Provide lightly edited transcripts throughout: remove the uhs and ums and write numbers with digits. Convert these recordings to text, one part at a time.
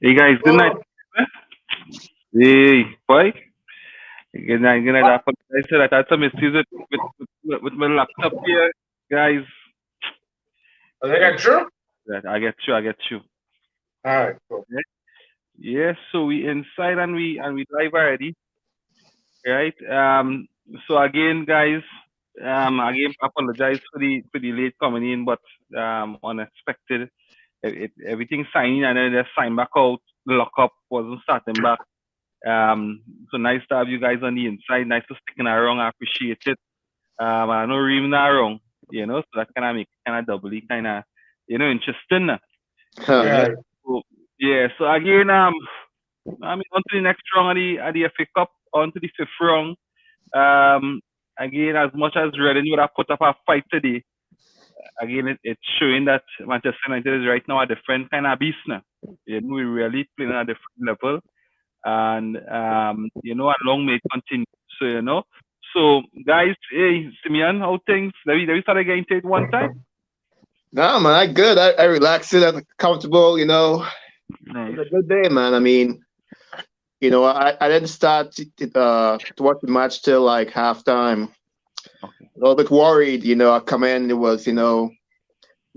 Hey guys, good night. Oh, Hey, boy. Good night, good night. I apologize that I had some issues with my laptop here. Guys, I think I I'm true. I get you. All right, cool. Yeah, yeah, so we inside and we live already, right? So again, guys, again, apologize for the late coming in, but unexpected. Everything signing and then just sign back out. The lockup wasn't starting back. So nice to have you guys on the inside. Nice to sticking around. I appreciate it. I know Reem not wrong, so that kind of make kind of doubly kind of, interesting, you know. Yeah, So, yeah, so again, I mean, on to the next round of the FA Cup, on to the fifth round. Um, again, as much as Reading would have put up a fight today, again, it's showing that Manchester United is right now a different kind of beast now. We're really playing at a different level and a long may continue. So so guys, hey Simeon, how things? Let me start again to it one time. Nah, man, I good. I relaxed it. I'm comfortable. It Nice. was a good day, man. I mean, I didn't start to watch the match till like halftime. Okay. A little bit worried. I come in, it was 0-0.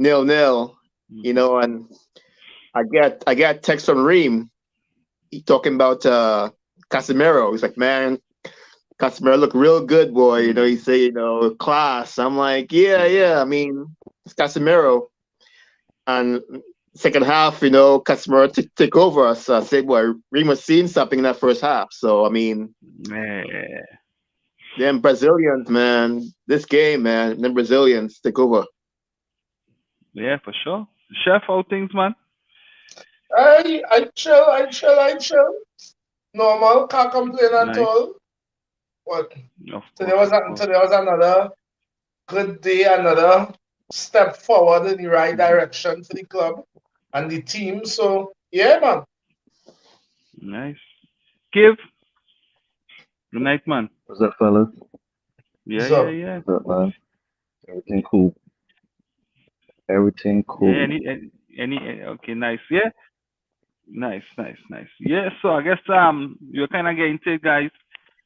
Mm-hmm. And I get text from Reem. He talking about Casemiro. He's like, man, Casemiro look real good, boy. He say, class. I'm like, yeah. I mean, it's Casemiro. And second half, Casemiro take over. So I said, boy, Reem was seeing something in that first half. So I mean, Yeah. them Brazilians, man, this game, man, them Brazilians take over. Yeah, for sure. Chef, how things, man? I chill. Normal, can't complain at Nice. all. What? Of Today course, was of course. today was another good day, another step forward in the right Hmm. direction for the club and the team. So yeah, man. Nice. Give. Good night, man. What's up, fellas? Yeah, yeah, So yeah. What's up, man? Everything cool. Everything Yeah. cool. Okay, nice. Yeah. Nice, nice, nice. Yeah, so I guess you're kind of getting to it, guys.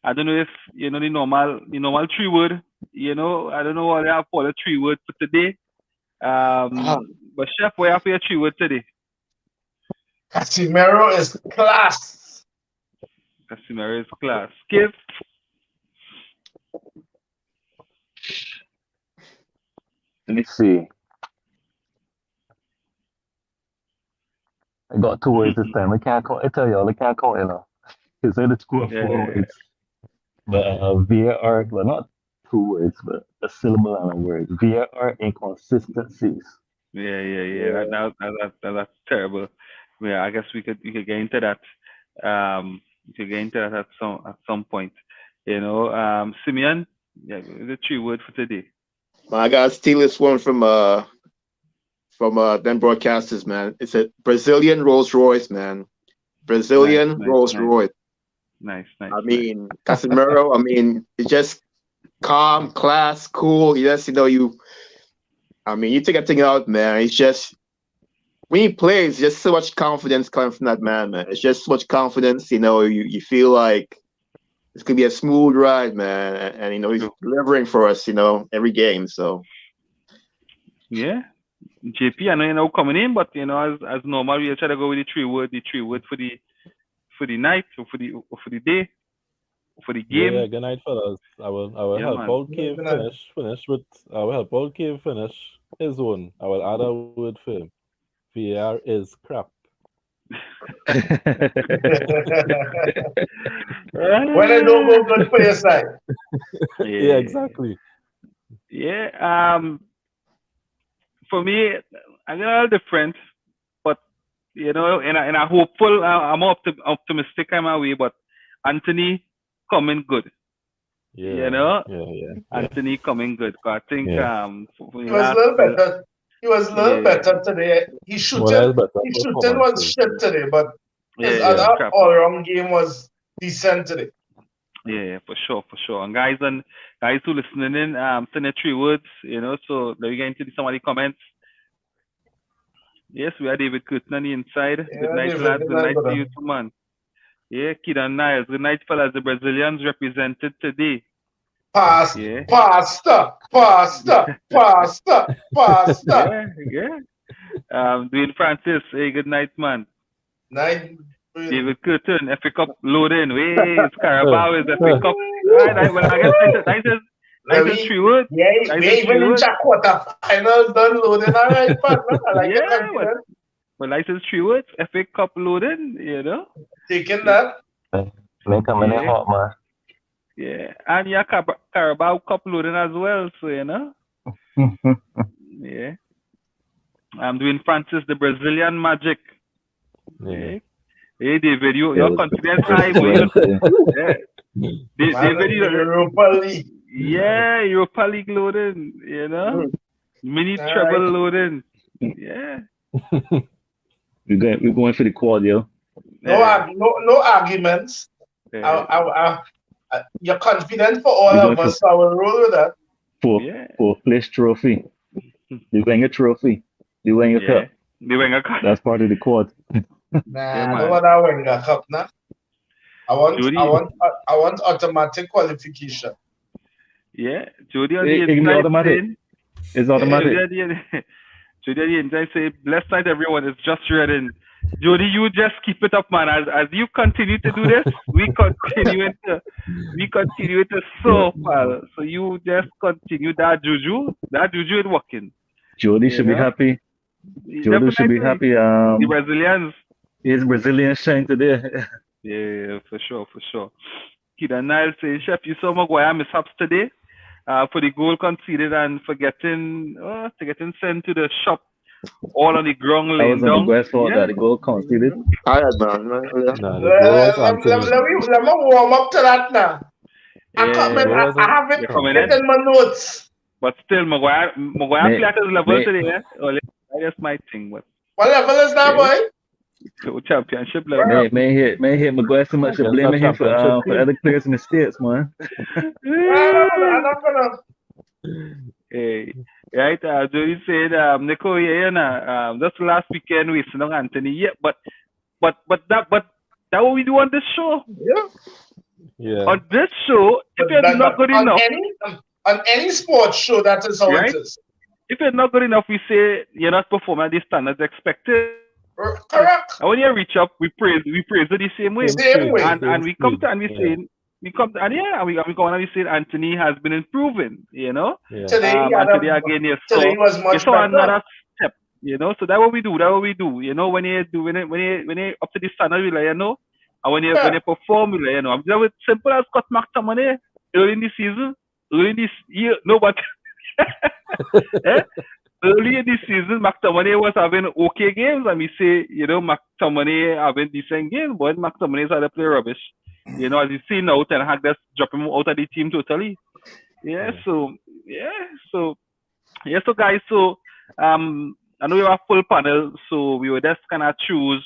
I don't know if the normal three word. I don't know what I have for the three word for today. Ah, But chef, what you have for your three word today? Casimiro is class. Customer is class. Skip. Let me see. I got two words this time. I can't call. I tell y'all, I can't call it. He said it's two or Yeah, four words. But VAR, well, not two words, but a syllable and a word. VAR inconsistencies. yeah. yeah. That's terrible. Yeah, I guess we could get into that. We could get into that at some point. Simeon. Yeah, the three word for today. I gotta steal this one from them broadcasters, man. It's a Brazilian Rolls Royce, man. Nice, Brazilian nice, Rolls nice, Royce. nice, nice, I nice. mean, Casemiro. I mean, it's just calm, class, cool. Yes, you. I mean, you take a thing out, man. It's just when he plays, just so much confidence coming from that man, man. It's just so much confidence. You feel like it's gonna be a smooth ride, man. And he's True. delivering for us, every game. So Yeah. JP, I know you're now coming in, but as normal, we try to go with the three word for the night, or for the day, or for the Yeah, yeah. game. Good night, fellas. I will Yeah, help man. out Cave Good night. finish with I will help out Cave finish his own. I will add a word for him. VAR is crap. When I don't go good for your side. Yeah, Yeah, exactly. yeah. For me, I'm a little different, but and I hopeful. I'm optimistic in my way, but Anthony coming good. You Yeah, know, yeah, yeah, yeah, Anthony coming good. 'Cause I think yeah. for He the was a last little better. He was a little yeah better today. Well, that's better His shooting was performances. shit today, but yeah his yeah Yeah, other crap. all round game was decent today. Yeah, for sure. And guys who listening in, send your three words. So let me get into some of the comments. Yes, we are David Curtin on the inside. Good Yeah, night, David, lads. good Good night, night to brother. you too, man. Yeah, Kid and Niles. Good night, fellas. The Brazilians represented today. Yeah. Pasta. Yeah, yeah. Dwayne Francis. Hey, good night, man. Night. David Curtin, FA Cup loading. Hey, it's Carabao is FA Cup. Well, I guess Well, nice is 3 words. Nice we is even three in words. quarterfinals done loading. All right, partner. I like your Yeah, confidence. well, nice is 3 words. FA Cup loading, you know. Taking that. They coming in Yeah, hot, man. yeah. And yeah, Carabao Cup loading as well, so you know. Yeah. I'm doing Francis, the Brazilian magic. Yeah. Yeah. Hey, David, Yeah, your confidence high, it's but you, Wednesday. yeah. Man, David, Europa League. yeah, Europa League loading, you know, mini All treble right. loading, yeah. We're going for the quad, yo. Yeah, No arguments. yeah, You're confident for all We're going of for us, so I will roll with that. yeah, for place trophy. You win a trophy. You win your yeah. cup. The Wenger Cup, That's part of the quad. yeah, Nah, I don't man. want that Wenger Cup now. Jody, I want automatic qualification. yeah, Jody on the It can be inside automatic. saying, It's Jody automatic. on the, Jody on the inside say, blessed night everyone, it's just reading. Jody, you just keep it up, man. As you continue to do this, we continue to so pal. So you just continue that juju is working. Jody You should be know, happy. Jody should be definitely. happy. The Brazilians, His Brazilian shine today. yeah, for sure, for sure. Kid and Niall say, Chef, you saw Maguire mishaps today for the goal conceded and for getting sent to the shop all on the ground I laying was on the down. West fault Yeah, that the goal conceded. All right, man. Yeah. Nah, the goal was Anthony. Let me warm up to that now. The goal I wasn't have you're coming it in. in my notes. But still, Maguire May, play at his level may, today. Eh? Well, that's my thing. But What level is that, yeah, boy? so championship level. Bro, may hit Maguire so much of against a blaming him championship for team. other players in the States, man. I'm not gonna. Hey, right? Jody said, Nico, yeah, just last weekend we saw Anthony. Yeah, but that what we do on this show. Yeah. Yeah. On this show, if you're not good On enough, any sports show, that is how it right? is. If you're not good enough, we say you're not performing at the standards expected. Correct. And when you reach up, we praise it the same way. Same way. And we come to and we say we come to, and yeah, and we come and we say Anthony has been improving, you know. Yeah. Today, And today again today was you much saw better. another step, you know. So that's what we do. You know, when you up to the standard, we let you know. And when you perform, we let you know. I'm just simple as cut McTominay early in the season, early in this year, no, but eh? Early in the season, McTominay was having okay games, and we say, you know, McTominay having decent games, but McTominay had to play rubbish. You know, as you see now, Ten Hag just drop him out of the team totally. So guys, I know you have a full panel, so we were just kind of choose.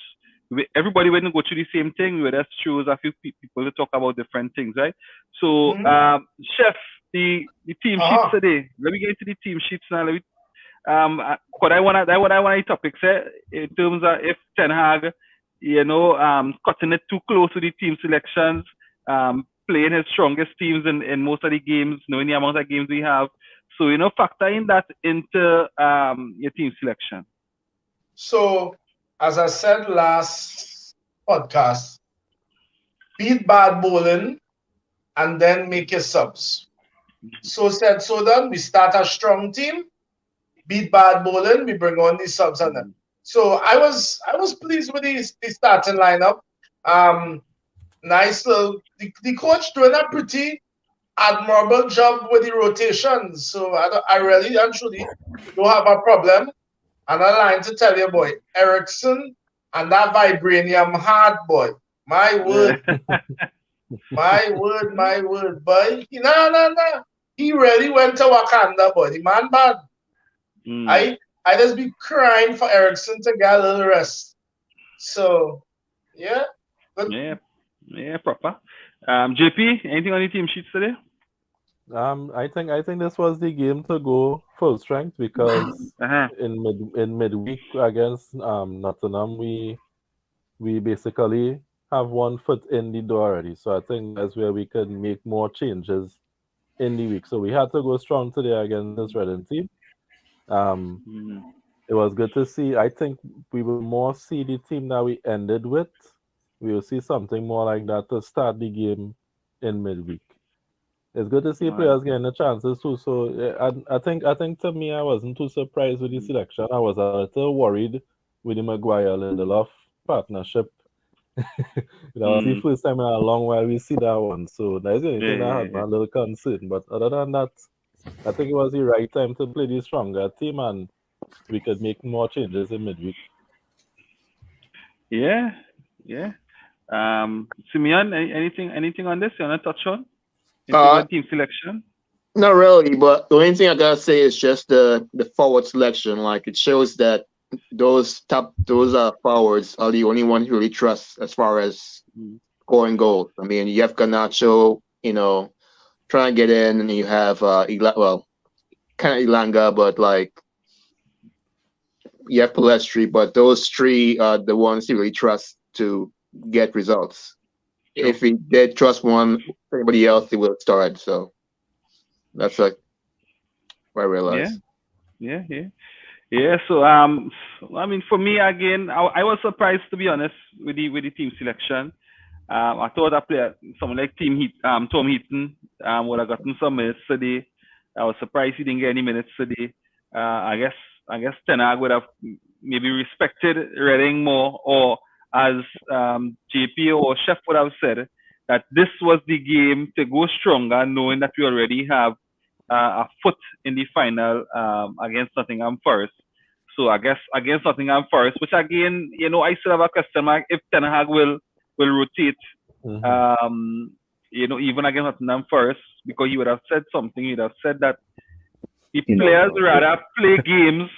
Everybody wouldn't go through the same thing. We were just choose a few people to talk about different things, right? So, Chef, the team sheets today. Let me get into the team sheets now. What I want to topics in terms of if Ten Hag, you know, cutting it too close to the team selections, playing his strongest teams in most of the games, knowing the amount of games we have. So, you know, factor in that into your team selection. So, as I said last podcast, beat bad bowling and then make your subs. So said, so done. We start a strong team, beat bad bowling, we bring on the subs and them. So I was pleased with the starting lineup. Nice little the coach doing a pretty admirable job with the rotations. So I really and truly don't have a problem. And a line to tell you, boy, Ericsson and that vibranium hard boy. My word. my word, boy. No. He really went to Wakanda, boy. The man bad. I just be crying for Ericsson to get a little rest. So, yeah. Good. Yeah, proper. JP, anything on the team sheets today? I think this was the game to go full strength because Uh-huh. in midweek against Nottingham we basically have one foot in the door already. So I think that's where we could make more changes in the week. So we had to go strong today against this Reading team. Um, Mm-hmm. it was good to see. I think we will more see the team that we ended with. We will see something more like that to start the game in midweek. It's good to see All right. players getting the chances too. So I think to me, I wasn't too surprised with the selection. I was a little worried with the Maguire Lindelof partnership. It's the Mm. first time in a long while we see that one. So that's the only Yeah, thing that yeah, had me yeah. a little concerned. But other than that, I think it was the right time to play the stronger team, and we could make more changes in midweek. Yeah, yeah. Simeon, anything on this you wanna touch on in terms Uh, of team selection? Not really, but the only thing I gotta say is just the forward selection. Like it shows that those forwards are the only one who really trusts as far as Mm. scoring goals. I mean, you have Garnacho, trying to get in, and you have kind of Ilanga, but like you have Palestri, but those three are the ones he really trusts to get results. True. If he did trust one, anybody else, he will start. So that's like what I Yeah, realized. yeah, yeah. Yeah, so I mean, for me again, I was surprised to be honest with the team selection. I thought a player, someone like Tom Heaton, would have gotten some minutes today. I was surprised he didn't get any minutes today. I guess Ten Hag would have maybe respected Reading more, or as JP or Chef would have said, that this was the game to go stronger, knowing that we already have a foot in the final against Nottingham Forest. So I guess against Nottingham Forest, which again, I still have a question mark if Ten Hag will rotate, Hmm. um, even against Nottingham Forest, because he would have said something. He would have said that the He knows players how to. rather play games.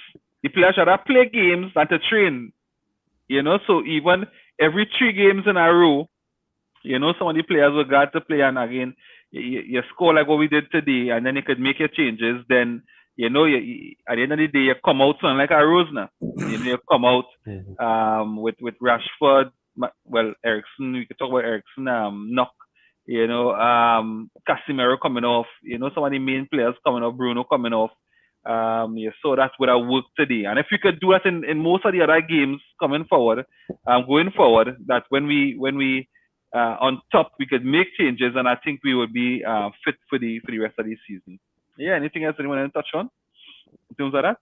The players rather play games than to train. So even every 3 games in a row, some of the players were glad to play, and again, you score like what we did today, and then you could make your changes. Then at the end of the day, you come out sounding like a rose now. You come out Hmm. with Rashford, well, Ericsson. We could talk about Ericsson, knock. Casemiro coming off. Some of the main players coming off. Bruno coming off. You saw that would have worked today, and if we could do that in most of the other games going forward, that when we on top, we could make changes, and I think we would be fit for the rest of the season. Yeah. Anything else anyone want to touch on in terms of that?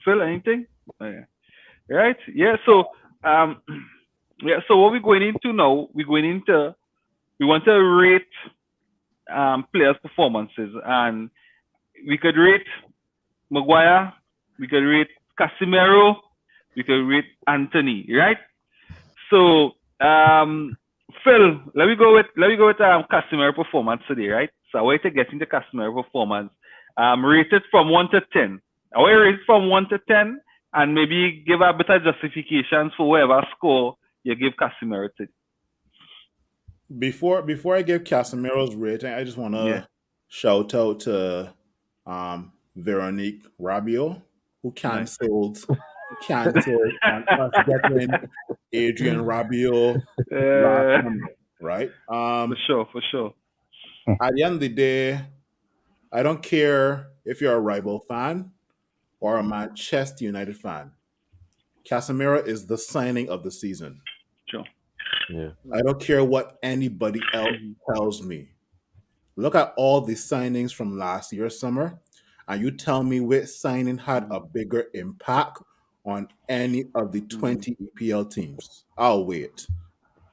Phil, anything? Oh, yeah. Right. Yeah. So um, yeah. So what we're going into now, we want to rate players' performances, and we could rate Maguire, we could rate Casemiro, we could rate Anthony. Right. So, Phil, let me go with customer performance today, right? So I want to get into customer performance. Rated from 1 to 10. I want to rate from 1 to 10, and maybe give a bit of justifications for whatever score you give customer to. Before I give Casemiro's rating, I just want Yeah, to shout out to Veronique Rabio, who nice. canceled on us getting Adrian Rabiot last Uh, summer, right? for sure, for sure. At the end of the day, I don't care if you're a rival fan or a Manchester United fan. Casemiro is the signing of the season. Sure. Yeah. I don't care what anybody else Mhm. tells me. Look at all the signings from last year's summer, and you tell me which signing had Mhm. a bigger impact on any of the Mhm. 20 EPL teams. I'll wait.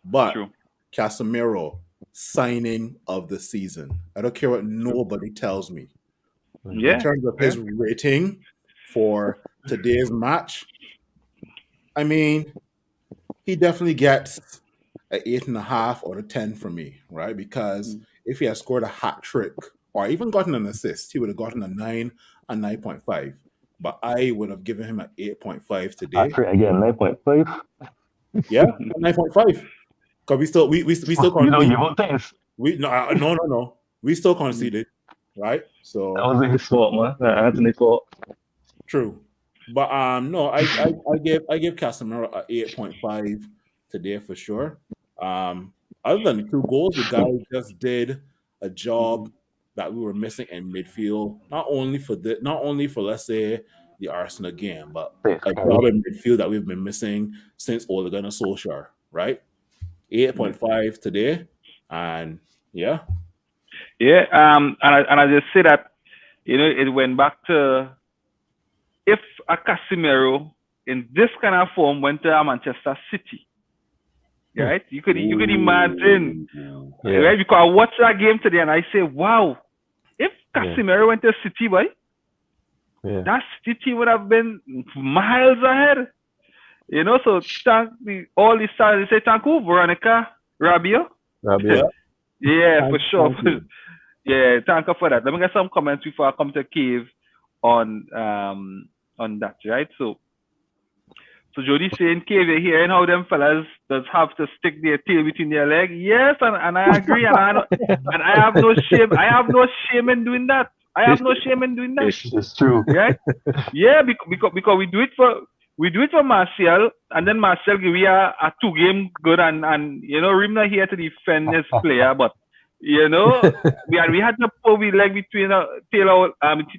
But True. Casemiro, signing of the season. I don't care what True. nobody tells me. In Hmm. Yeah. terms of Yeah. his rating for today's match, I mean, he definitely gets an 8.5 or a 10 from me, right? Because Mm. if he had scored a hat trick or even gotten an assist, he would have gotten a 9.5. But I would have given him an 8.5 today. Actually, again, 9.5. Yeah, a 9.5. Because we still You don't we give out things. we no no no no. We still conceded, right? That So wasn't his fault, man. Anthony's fault. true. But no, I give Casemiro a 8.5 today for sure. Other than the 2 goals, the guy just did a job that we were missing in midfield. Not only for let's say the Arsenal game, but a job in midfield that we've been missing since Ole Gunnar Solskjaer, right? 8.5 today, and yeah, Yeah. And I just say that it went back to if a Casemiro in this kind of form went to a Manchester City, right? You could imagine, right? Because I watched that game today and I say, wow, if Casemiro went to City, boy, that City would have been miles ahead. So thank all the stars. They say thank you, Veronica, Rabio. Yeah, for sure. Yeah, thank you for that. Let me get some comments before I come to Cave on that, right? So Jody saying, Cave, you're hearing how them fellas does have to stick their tail between their legs? Yes, and I agree, and I have no shame. I have no shame in doing that. It's true. Right? Yeah, because we do it for Martial, and then Martial give you a 2-game good, and Rim not here to defend his player, but we had to pull we leg between tail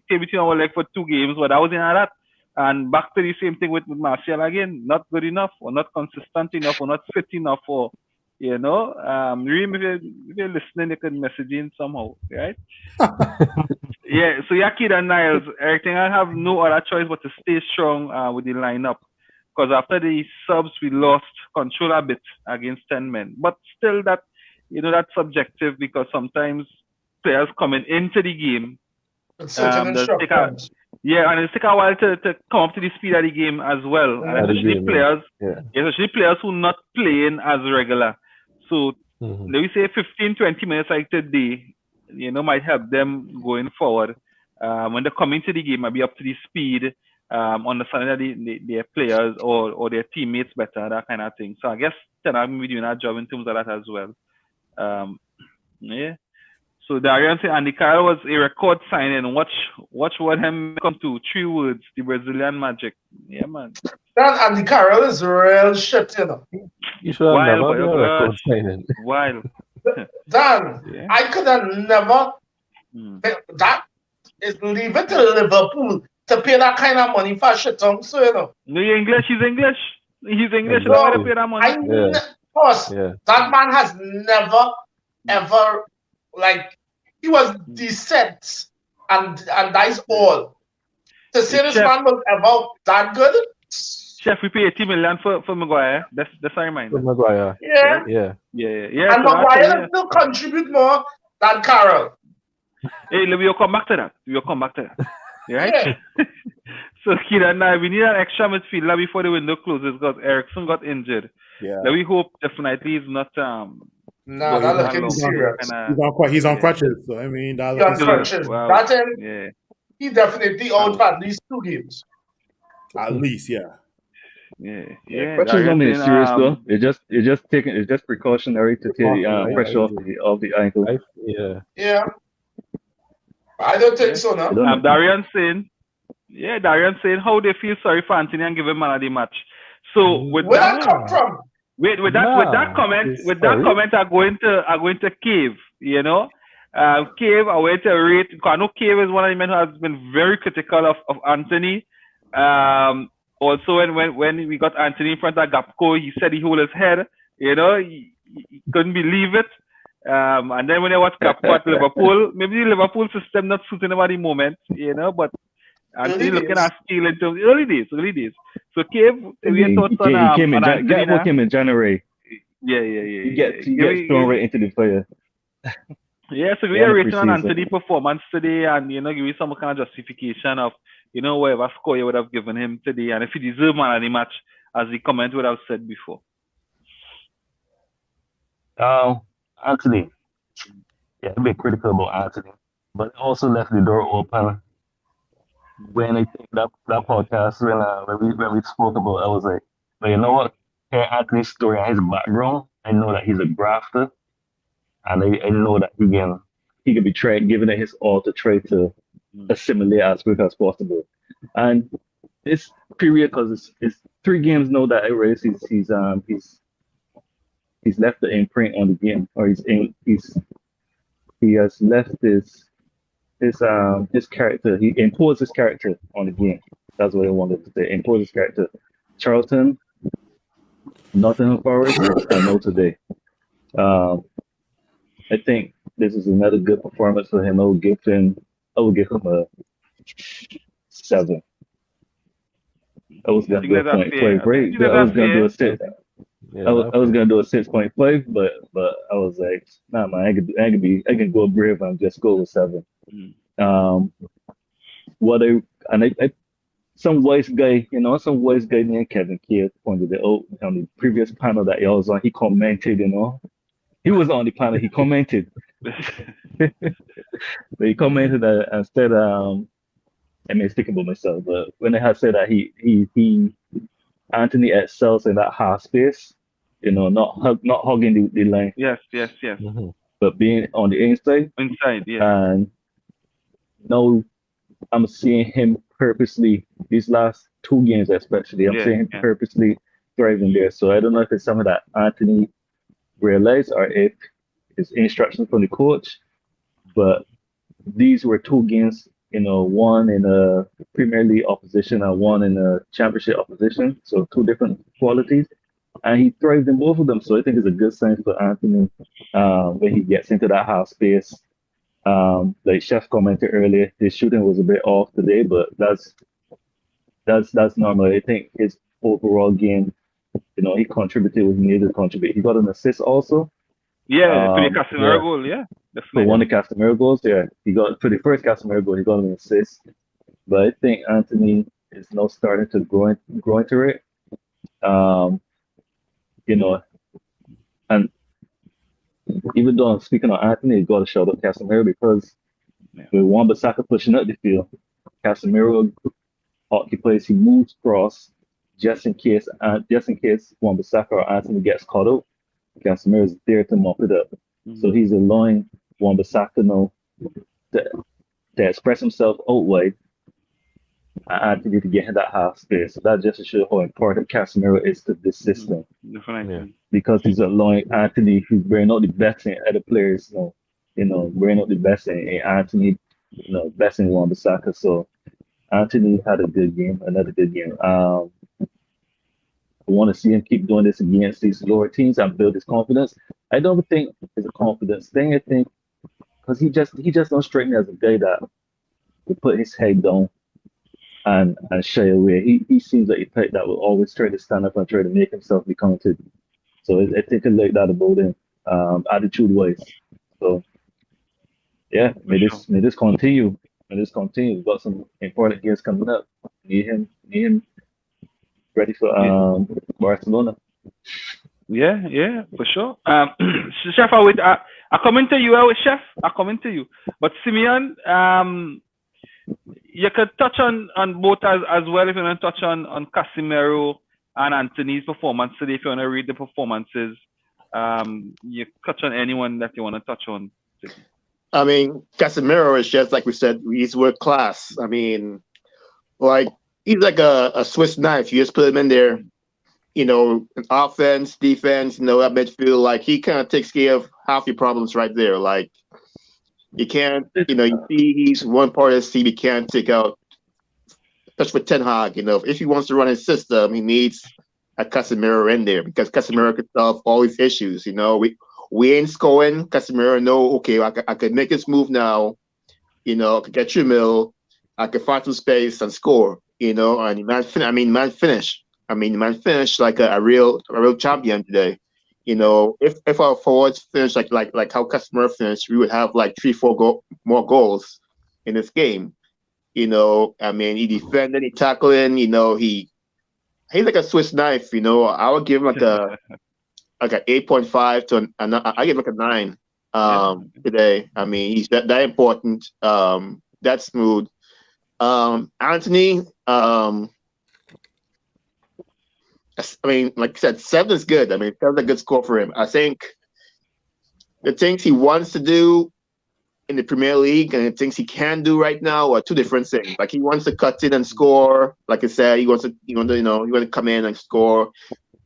between our leg for 2 games, but that was in that. And back to the same thing with Martial again, not good enough, or not consistent enough, or not fit enough, or Rim, if you're listening, you can message in somehow, right? Yeah, so Kid and Niles, I think I have no other choice but to stay strong with the lineup. Because after the subs, we lost control a bit against 10 men. But still, that's subjective because sometimes players coming into the game, and it take a while to come up to the speed of the game as well. And especially players who not playing as regular. So let me say 15-20 minutes like today, might help them going forward. When they come into the game, might be up to the speed, understanding that their players or their teammates better, that kind of thing. So I guess I'm doing that job in terms of that as well. Yeah. So Darian said Andy Carroll was a record signing. Watch what him come to 3 words: the Brazilian magic. Yeah, man. That Andy Carroll is real shit, You should have never been a record signing. Wild. Dan, I could have never. That is leave it to Liverpool to pay that kind of money for shit. So No, he's English. He's English. Exactly. Don't want to pay that money. That man has never ever he was decent, and that's all. To say this man was ever that good. Chef, we pay 80 million for Maguire. That's a reminder. For Maguire. Yeah. And so Maguire still contribute more than Carroll. Hey, we'll come back to that. Right? Yeah. So, Kieran, now we need an extra midfielder before the window closes because Eriksen got injured. Yeah. We hope definitely he's not. No, that looking serious. He's on crutches. So I mean, he's on crutches. Wow. That time, he definitely out for at least 2 games. At least, yeah. Crutches don't mean serious though. It's just precautionary to take pressure off the ankle. Yeah. I don't think so, no. Darian saying, how they feel sorry for Anthony and give him man of the match. So where that come from? With that comment, I'm going to Cave. Cave, I went to rate because I know Cave is one of the men who has been very critical of Anthony. Also, when we got Anthony in front of Gapco, he said he hold his head. He couldn't believe it. And then when I watched Gapco at Liverpool, maybe the Liverpool system not suiting him at the moment, but Anthony looking at skill in terms early days. So Cave, we thoughts on Gapco came in January. Yeah. He gets thrown right into the fire. Yeah, so we are rating on Anthony's performance today, and give you some kind of justification of whatever score you would have given him today, and if he deserved man of the match, as the comment would have said before. Anthony, a bit critical about Anthony, but also left the door open. When I think that podcast when we spoke about, I was like, but you know what? Hearing Anthony's story and his background, I know that he's a grafter, and I know that he can he could be giving it his all to try to assimilate as quick as possible. And this period, because it's 3 games now that Emirates he's left the imprint on the game, or he has left his character. He imposed his character on the game. That's what I wanted to say. Impose his character. Charlton, Nottingham Forest, and now today. Um, I think this is another good performance for him. I will give him a 7. I was gonna do a 0.5 break. I was gonna do a 6. I was gonna do a 6.5, but I was like, nah, man, I can go brave and just go with 7. What I some wise guy named Kevin Keir pointed it out on the previous panel that he was on. He commented, he was on the panel. He commented, but he commented that instead, I mean, speaking about myself, but when I had said that he Anthony excels in that half space, not hugging the line. Yes. But being on the inside. Inside, yeah. And now I'm seeing him purposely, these last 2 games especially, I'm seeing him purposely thriving there. So I don't know if it's something that Anthony realized or if it's instructions from the coach. But these were 2 games, one in a Premier League opposition and one in a Championship opposition. So 2 different qualities. And he thrived in both of them. So I think it's a good sign for Anthony when he gets into that half space. Like Chef commented earlier, his shooting was a bit off today, but that's normal. I think his overall game, he contributed what he needed to contribute. He got an assist also. Yeah, for the Casemiro goal, yeah. For one of the Casemiro goals, yeah. He got for the first Casemiro goal, he got an assist. But I think Anthony is now starting to grow into it. And even though I'm speaking on Anthony, you got to shout out Casemiro because with Wan-Bissaka pushing up the field, Casemiro occupies, he moves across just in case Wan-Bissaka or Anthony gets caught out. Casemiro is there to mop it up. So he's allowing Wan-Bissaka now to express himself out wide and Anthony to get in that half space. So that just to show how important Casemiro is to this system. Because he's allowing Anthony, who's bringing out the best in other players, bringing out the best in Anthony, best in Wan-Bissaka. So Anthony had a good game, another good game. I want to see him keep doing this against these lower teams and build his confidence. I don't think it's a confidence thing. I think because he just don't strike me as a guy that will put his head down and shy away. He seems like a type that will always try to stand up and try to make himself be counted. So I think I like that about him, attitude-wise. So yeah, may this continue. May this continue. We've got some important games coming up. Need him ready for Barcelona. Yeah, for sure. Chef, I come into you, Chef. I come into you. But Simeon, you could touch on both as well if you want to touch on Casemiro and Anthony's performance today. If you want to read the performances, you touch on anyone that you want to touch on. I mean, Casemiro is just like we said, he's world class. I mean, he's like a Swiss knife. You just put him in there, offense, defense, at midfield. He kind of takes care of half your problems right there. You can't, you see he's one part of the team he can't take out. Especially for Ten Hag, if he wants to run his system, he needs a Casemiro in there because Casemiro could solve all these issues. We ain't scoring. Casemiro okay, I could make this move now. I could get 2 mil. I could find some space and score. And the man finish. The man finished like a real champion today. If our forwards finish like how Casemiro finished, we would have 3-4 more goals in this game. He defended, he tackling. He's like a Swiss knife. I would give him an 8.5 to I give him a 9 today. He's that important. That smooth. Anthony. Like I said, 7 is good. 7's a good score for him. I think the things he wants to do, in the Premier League and the things he can do right now are two different things. Like he wants to cut in and score. Like I said, he wants to come in and score.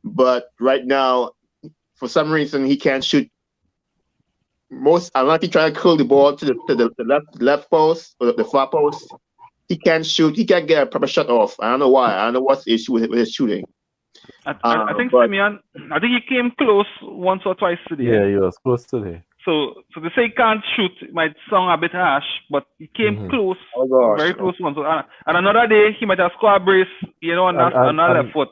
But right now, for some reason, he can't shoot. Unless he trying to curl the ball to the left post or the far post, he can't shoot. He can't get a proper shot off. I don't know why. I don't know what's the issue with his shooting. I think Simeon, I think he came close once or twice today. Yeah, he was close today. So to say he can't shoot, it might sound a bit harsh, but he came close, very close once. And another day, he might have scored a brace, on that left foot.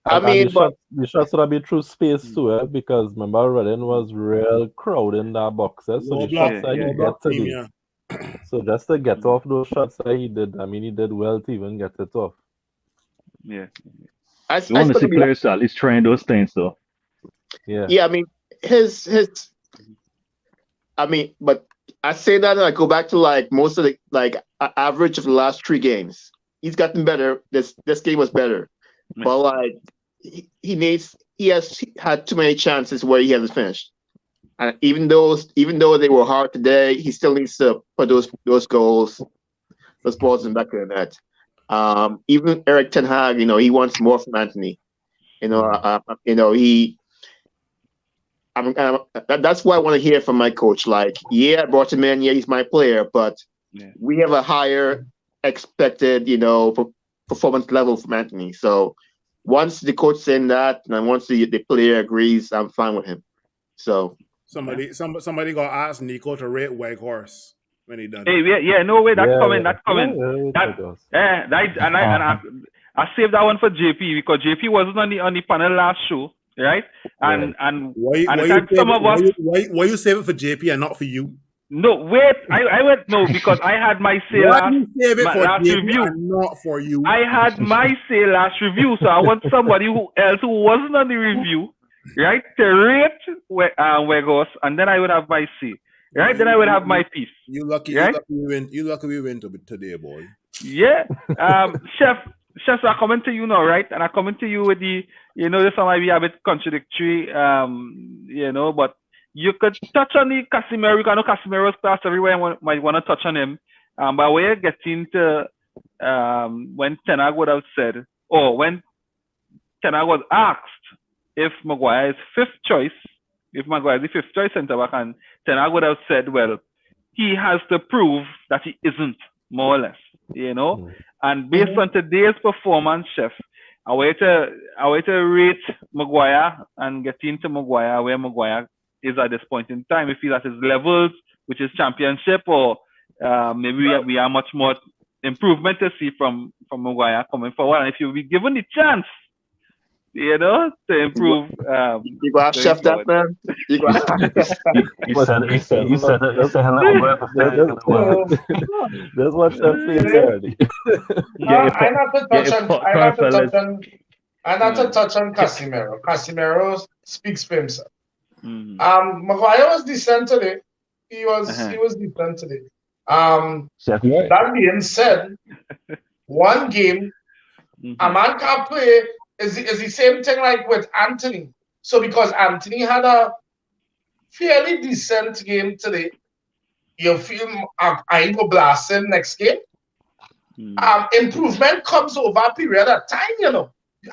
The shot should have been through space too, because remember Redding was real crowd in that box. So the shots that he got today. So just to get off those shots that he did, he did well to even get it off. Yeah. I want to see players at least trying those things though. Yeah. Yeah, but I say that and I go back to like most of the average of the last 3 games. He's gotten better. This game was better. But like he has had too many chances where he hasn't finished. And even though they were hard today, he still needs to put those balls in the back of the net. Even Erik ten Hag, he wants more from Anthony. That's what I want to hear from my coach. Like, I brought him in. Yeah, he's my player, but we have a higher expected, performance level from Anthony. So once the coach saying that, and once the player agrees, I'm fine with him. So somebody gonna ask Nico to rate Weghorst when he done. Hey, no way, that's coming. I saved that one for JP because JP wasn't on the panel last show. Right, and why you save it for JP and not for you? No, wait, I went no because I had my say last review. And not for you. I had my say last review, so I want somebody else who wasn't on the review, right, to rate Weghorst, and then I would have my say. Right, then I would have my piece. You lucky, right? you lucky we win today, boy. Yeah, Chef, I comment to you now, right? And I comment to you with the, this might be a bit contradictory, but you could touch on the Casemiro. You know Casemiro's class everywhere. Might want to touch on him. But we're getting to when Ten Hag would have said, or when Ten Hag was asked if Maguire is fifth choice, if Maguire is the fifth choice centre back, and Ten Hag would have said, well, he has to prove that he isn't, more or less, And based on today's performance, Chef, I way to rate Maguire and get into Maguire where Maguire is at this point in time. If he's at his levels, which is championship, or maybe we have much more improvement to see from Maguire coming forward. And if you be given the chance, to improve. You go have Chef that, man. You said that's what Chef says already. I not to touch on Casemiro. Casemiro speaks for himself. Maguire was decent today. He was decent today. That being said, one game, a man can't play. Is the same thing like with Anthony. So because Anthony had a fairly decent game today, you feel I go blast him next game. Improvement comes over a period of time,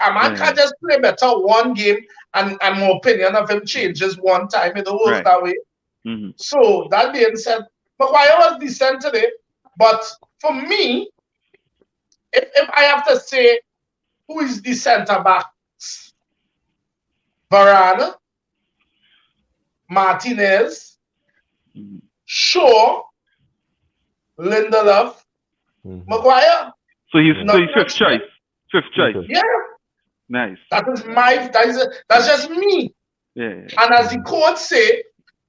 A man can't just play better one game and my opinion of him changes one time. It don't work that way. So that being said, Maguire was decent today. But for me, if I have to say who is the centre backs? Varane, Martinez, Shaw, Lindelof, Maguire. So he's fifth choice. Fifth choice. Yeah. Nice. That's just me. Yeah. And as the coach say,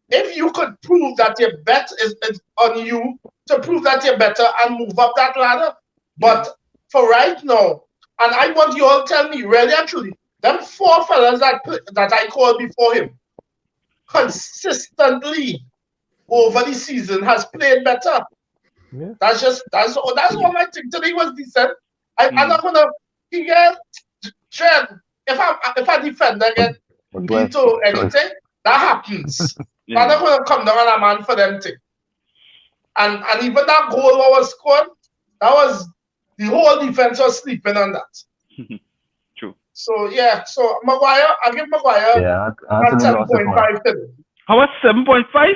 if you could prove that your bet is on you to prove that you're better and move up that ladder. But for right now, and I want you all to tell me, really and truly, them 4 fellas that I called before him, consistently over the season has played better. Yeah. That's all I think today was decent. I'm not gonna Trent, if a defender get veto anything, that happens. I'm not gonna come down on a man for them thing. And even that goal that was scored, that was the whole defense was sleeping on that. True. So yeah, so Maguire, I give Maguire Yeah, about Anthony lost his mind. 7.5 today. How much? 7.5?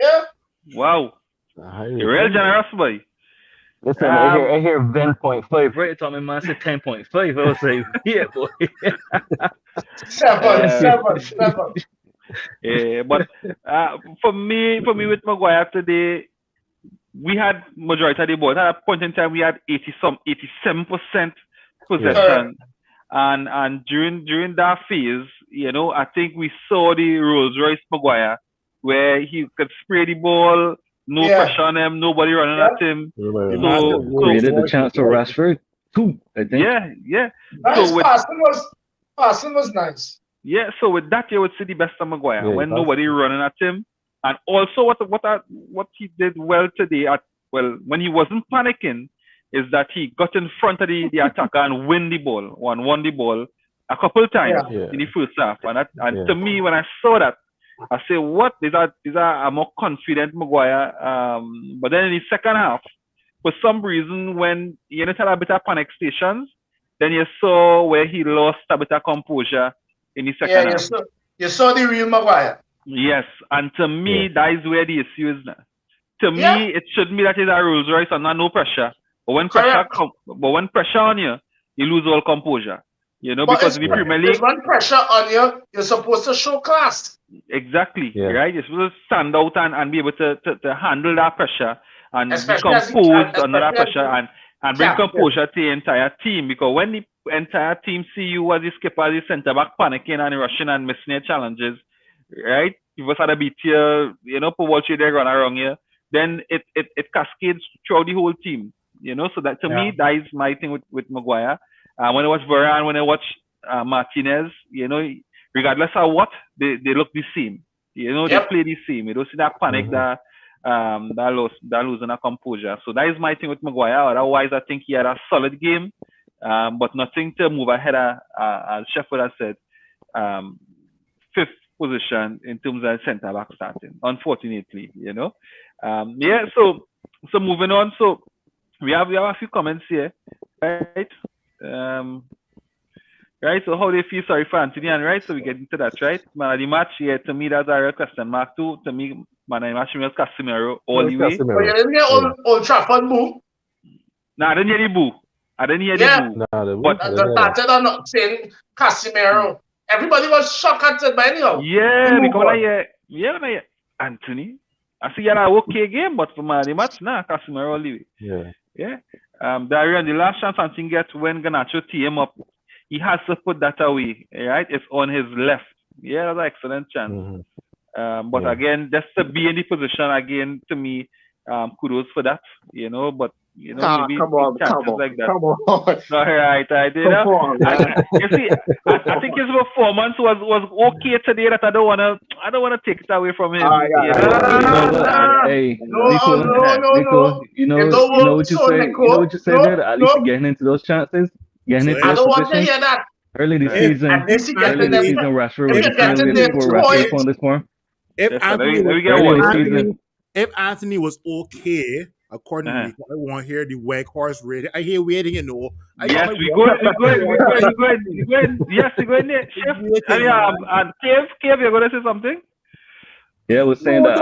Yeah. Wow. High You're real rating. generous, boy. Listen, I hear 10.5, right? Tommy man said 10.5. I was like, yeah, boy. Seven. Yeah, but for me with Maguire today, we had majority of the ball. At a point in time, we had 87% possession, and during that phase, I think we saw the Rolls Royce Maguire where he could spray the ball, no pressure on him, nobody running at him. Created the chance for Rashford too, I think. Yeah. Nice So passing was nice. Yeah, so with that, you would see the best of Maguire when nobody running at him, and also what he did well today when he wasn't panicking is that he got in front of the attacker and won the ball a couple of times in the first half, and to me when I saw that, I say what is a more confident Maguire, but then in the second half, for some reason when he had a bit of panic stations, then you saw where he lost a bit of composure in the second half. You saw the real Maguire. Yes, and to me, that is where the issue is now. To me, it should be that it's a Rolls Royce and no pressure. But when pressure on you, you lose all composure. Because in the Premier League, when pressure on you, you're supposed to show class. Exactly, right? You're supposed to stand out and be able to handle that pressure and be composed under that pressure and bring composure to the entire team. Because when the entire team see you as the skipper, as the centre back panicking and rushing and missing your challenges, right? People start to beat you, put what you there run around you, then it cascades throughout the whole team. So that to me, that is my thing with Maguire. When I watch Varane, when I watch Martinez, regardless of what, they look the same. They play the same. You don't see that panic, that losing a composure. So that is my thing with Maguire. Otherwise, I think he had a solid game, but nothing to move ahead. As Sheffield has said, fifth position in terms of centre back starting. Unfortunately, So moving on. So we have a few comments here, right? Right. So how do you feel sorry for Anthony? And right, so we get into that, right? Man, of the match, to me that's a real question mark too. To me, man, of the match was Casemiro all the way. But you didn't hear Old Trafford boo? Nah, I didn't hear the boo. The boo. But the started on not saying Casemiro. Everybody was shocked at it, but anyhow. Yeah, because Anthony. I see you had a okay game, but for man of the match, Casemiro all the way. Yeah. The last chance Anthony gets when Garnacho tee him up, he has to put that away, right? It's on his left. Yeah, that's an excellent chance. But again, just to be in the position again, to me, kudos for that, but maybe come on. like that. Come on. All right, you see, I think his performance was okay today. That I don't wanna take it away from him. Hey, No. You know what you said there? At least getting into those chances, getting into I those don't want to positions. hear that. Early this season, Rashford was Rashford on this form. If Anthony was okay, according to me, I want to hear the Weghorst rating. I hear waiting, Yes, we good. Yes, we go in there. Chef, and Kev, you're going to say something? Yeah, I was saying that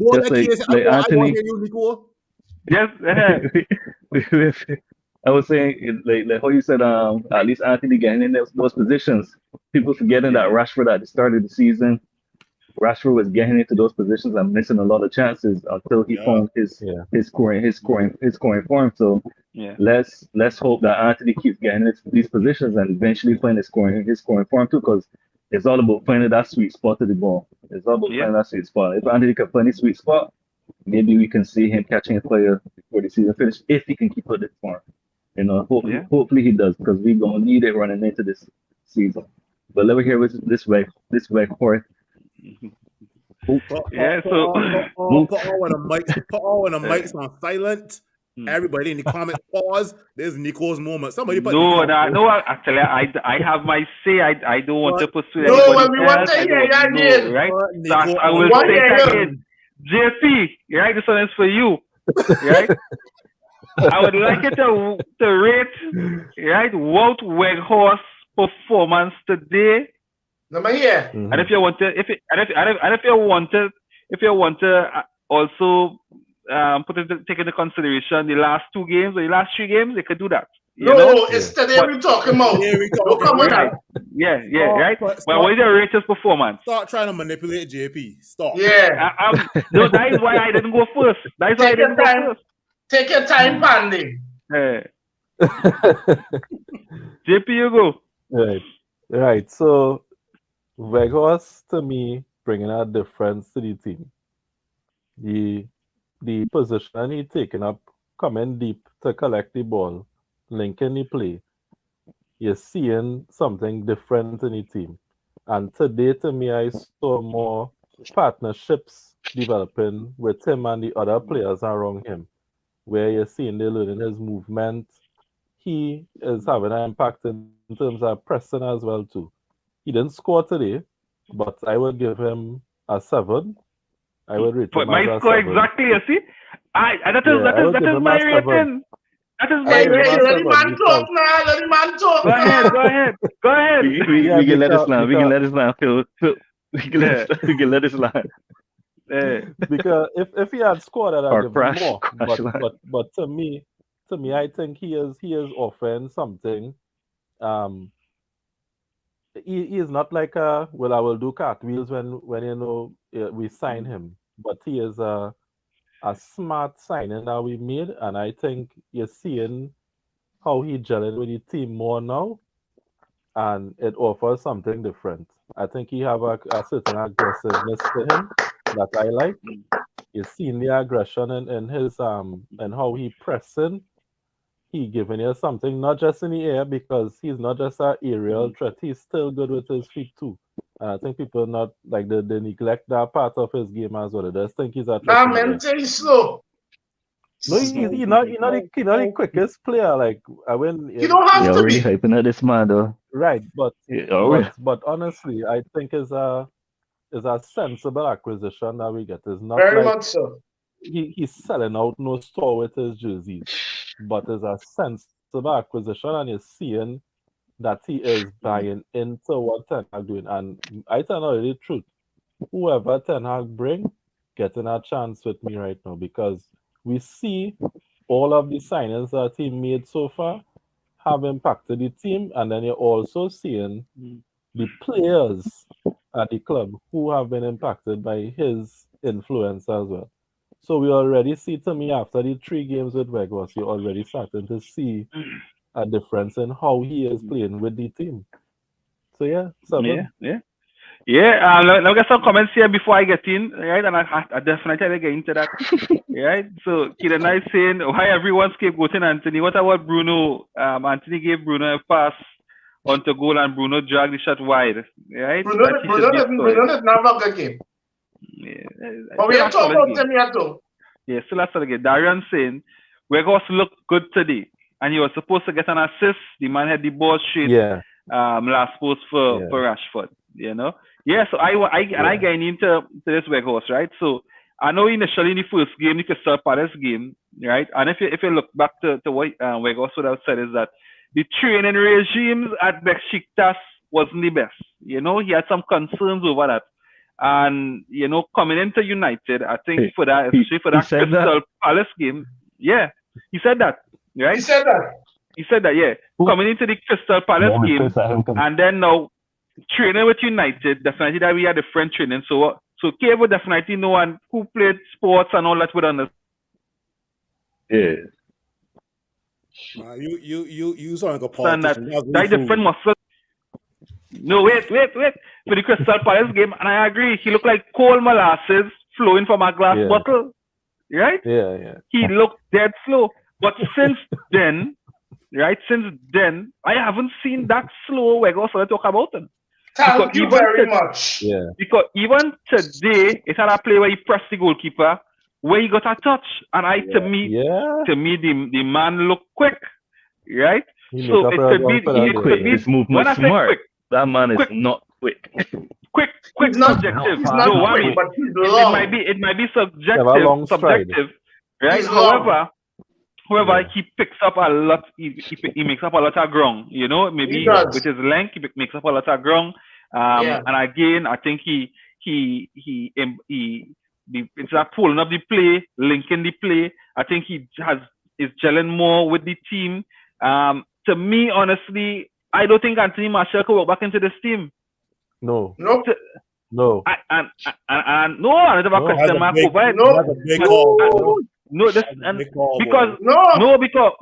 just like Anthony. Yes. I was saying, like how you said, at least Anthony getting in those positions. People forgetting that Rashford at the start of the season, Rashford was getting into those positions and missing a lot of chances until he found his scoring form. So let's hope that Anthony keeps getting into these positions and eventually playing his scoring form too, because it's all about finding that sweet spot of the ball. It's all about finding that sweet spot. If Anthony can find a sweet spot, maybe we can see him catching a player before the season finishes if he can keep up this form. Hopefully he does, because we're gonna need it running into this season. But let me hear this Weghorst. Yeah, so put all the mics on silent. Everybody in the comments pause. There's Nico's moment. Somebody put actually I have my say. I don't want to pursue anybody else. We want to hear you again. Right? So I will say it again. JP, right? This one is for you. right? I would like you to rate, right, Wout Weghorst's performance today. Number here. And if you want to, if you want to also take into consideration the last 2 games or the last 3 games, you could do that. You know? It's today we're talking about. Don't come with that. Yeah, right. Well, what is your Rachel's performance? Start trying to manipulate JP. Stop. Yeah. No, that is why I didn't go first. That is why I didn't go first. Take your time, Pandy. Hey. JP, you go. Right. So, Weghorst, to me, bringing a difference to the team. The position he taking up, coming deep to collect the ball, linking the play, you're seeing something different in the team. And today, to me, I saw more partnerships developing with him and the other players around him, where you're seeing they're learning his movement. He is having an impact in terms of pressing as well, too. He didn't score today, but I would give him a 7. I would rate him my as a score 7. exactly, you see? That is my rating. That is my Hey, rating. let the man talk now. Let the man talk. Go ahead. We can let it slide. We can let it slide, Phil. We can let it slide. Because if he had scored, I'd give him more. Crash But to me, I think he is offering something. He is not like I will do cartwheels when we sign him, but he is a smart signing that we made, and I think you're seeing how he gelling with the team more now, and it offers something different. I think he have a certain aggressiveness to him that I like. You're seeing the aggression in his and how he pressing. He giving you something, not just in the air, because he's not just an aerial threat. He's still good with his feet too. And I think people not like they neglect that part of his game as well. They just think he's a threat. Nah, man, he's slow. No, he's not the quickest player. Like you don't have to really be hyping at this man though. Right, but honestly, I think is a sensible acquisition that we get. It's not very like much so. He's selling out no store with his jerseys, but it's a sensible acquisition, and you're seeing that he is buying into what Ten Hag doing. And I tell you the truth, whoever Ten Hag bring, getting a chance with me right now, because we see all of the signings that he made so far have impacted the team, and then you're also seeing the players at the club who have been impacted by his influence as well. So we already see, to me, after the 3 games with Weghorst, you're already starting to see a difference in how he is playing with the team. So yeah, 7. Yeah. Let me get some comments here before I get in, right? And I definitely get into that, right? So Kieran is saying, why everyone scapegoating Anthony? What about Bruno? Anthony gave Bruno a pass onto goal, and Bruno dragged the shot wide, right? Bruno didn't have a good game. Yeah. But we are talking about him here too. Yeah, still a solid game. Darian saying, Weghorst looked good today, and he was supposed to get an assist. The man had the ball straight last post for Rashford, you know? Yeah, so I get into this Weghorst, right? So I know initially in the first game, the Crystal Palace game, right? And if you look back to what Weghorst would have said is that the training regimes at Besiktas wasn't the best. You know, he had some concerns over that. And, you know, coming into United, I think especially for that Crystal Palace game, yeah, he said that, right? He said that, yeah. Coming into the Crystal Palace game, and then now training with United, definitely that we had different training. So Kay would definitely know and who played sports and all that would understand. Yeah. You sound like a politician. That different muscle. No, wait. For the Crystal Palace game, and I agree, he looked like cold molasses flowing from a glass bottle. Right? Yeah. He looked dead slow. But since then, I haven't seen that slow Weghorst talk about him. Thank you very much. Yeah. Because even today, it had a play where he pressed the goalkeeper, where he got a touch, and to me, the man looked quick, right? So it could be his movement smart. Quick, that man is not quick. Quick, subjective. He's not quick, but he's long. It might be subjective, right? He's long. However, Yeah. he picks up a lot. He makes up a lot of ground. You know, He maybe does. with his length, he makes up a lot of ground. Yeah. And again, I think instead of pulling up the play, linking the play, I think is gelling more with the team. To me, honestly, I don't think Anthony Martial could walk back into this team. No. Nope. No. And no, I never No. question mark over it. Nope. That's a big call, bro. No, this That's a and big call, because boy.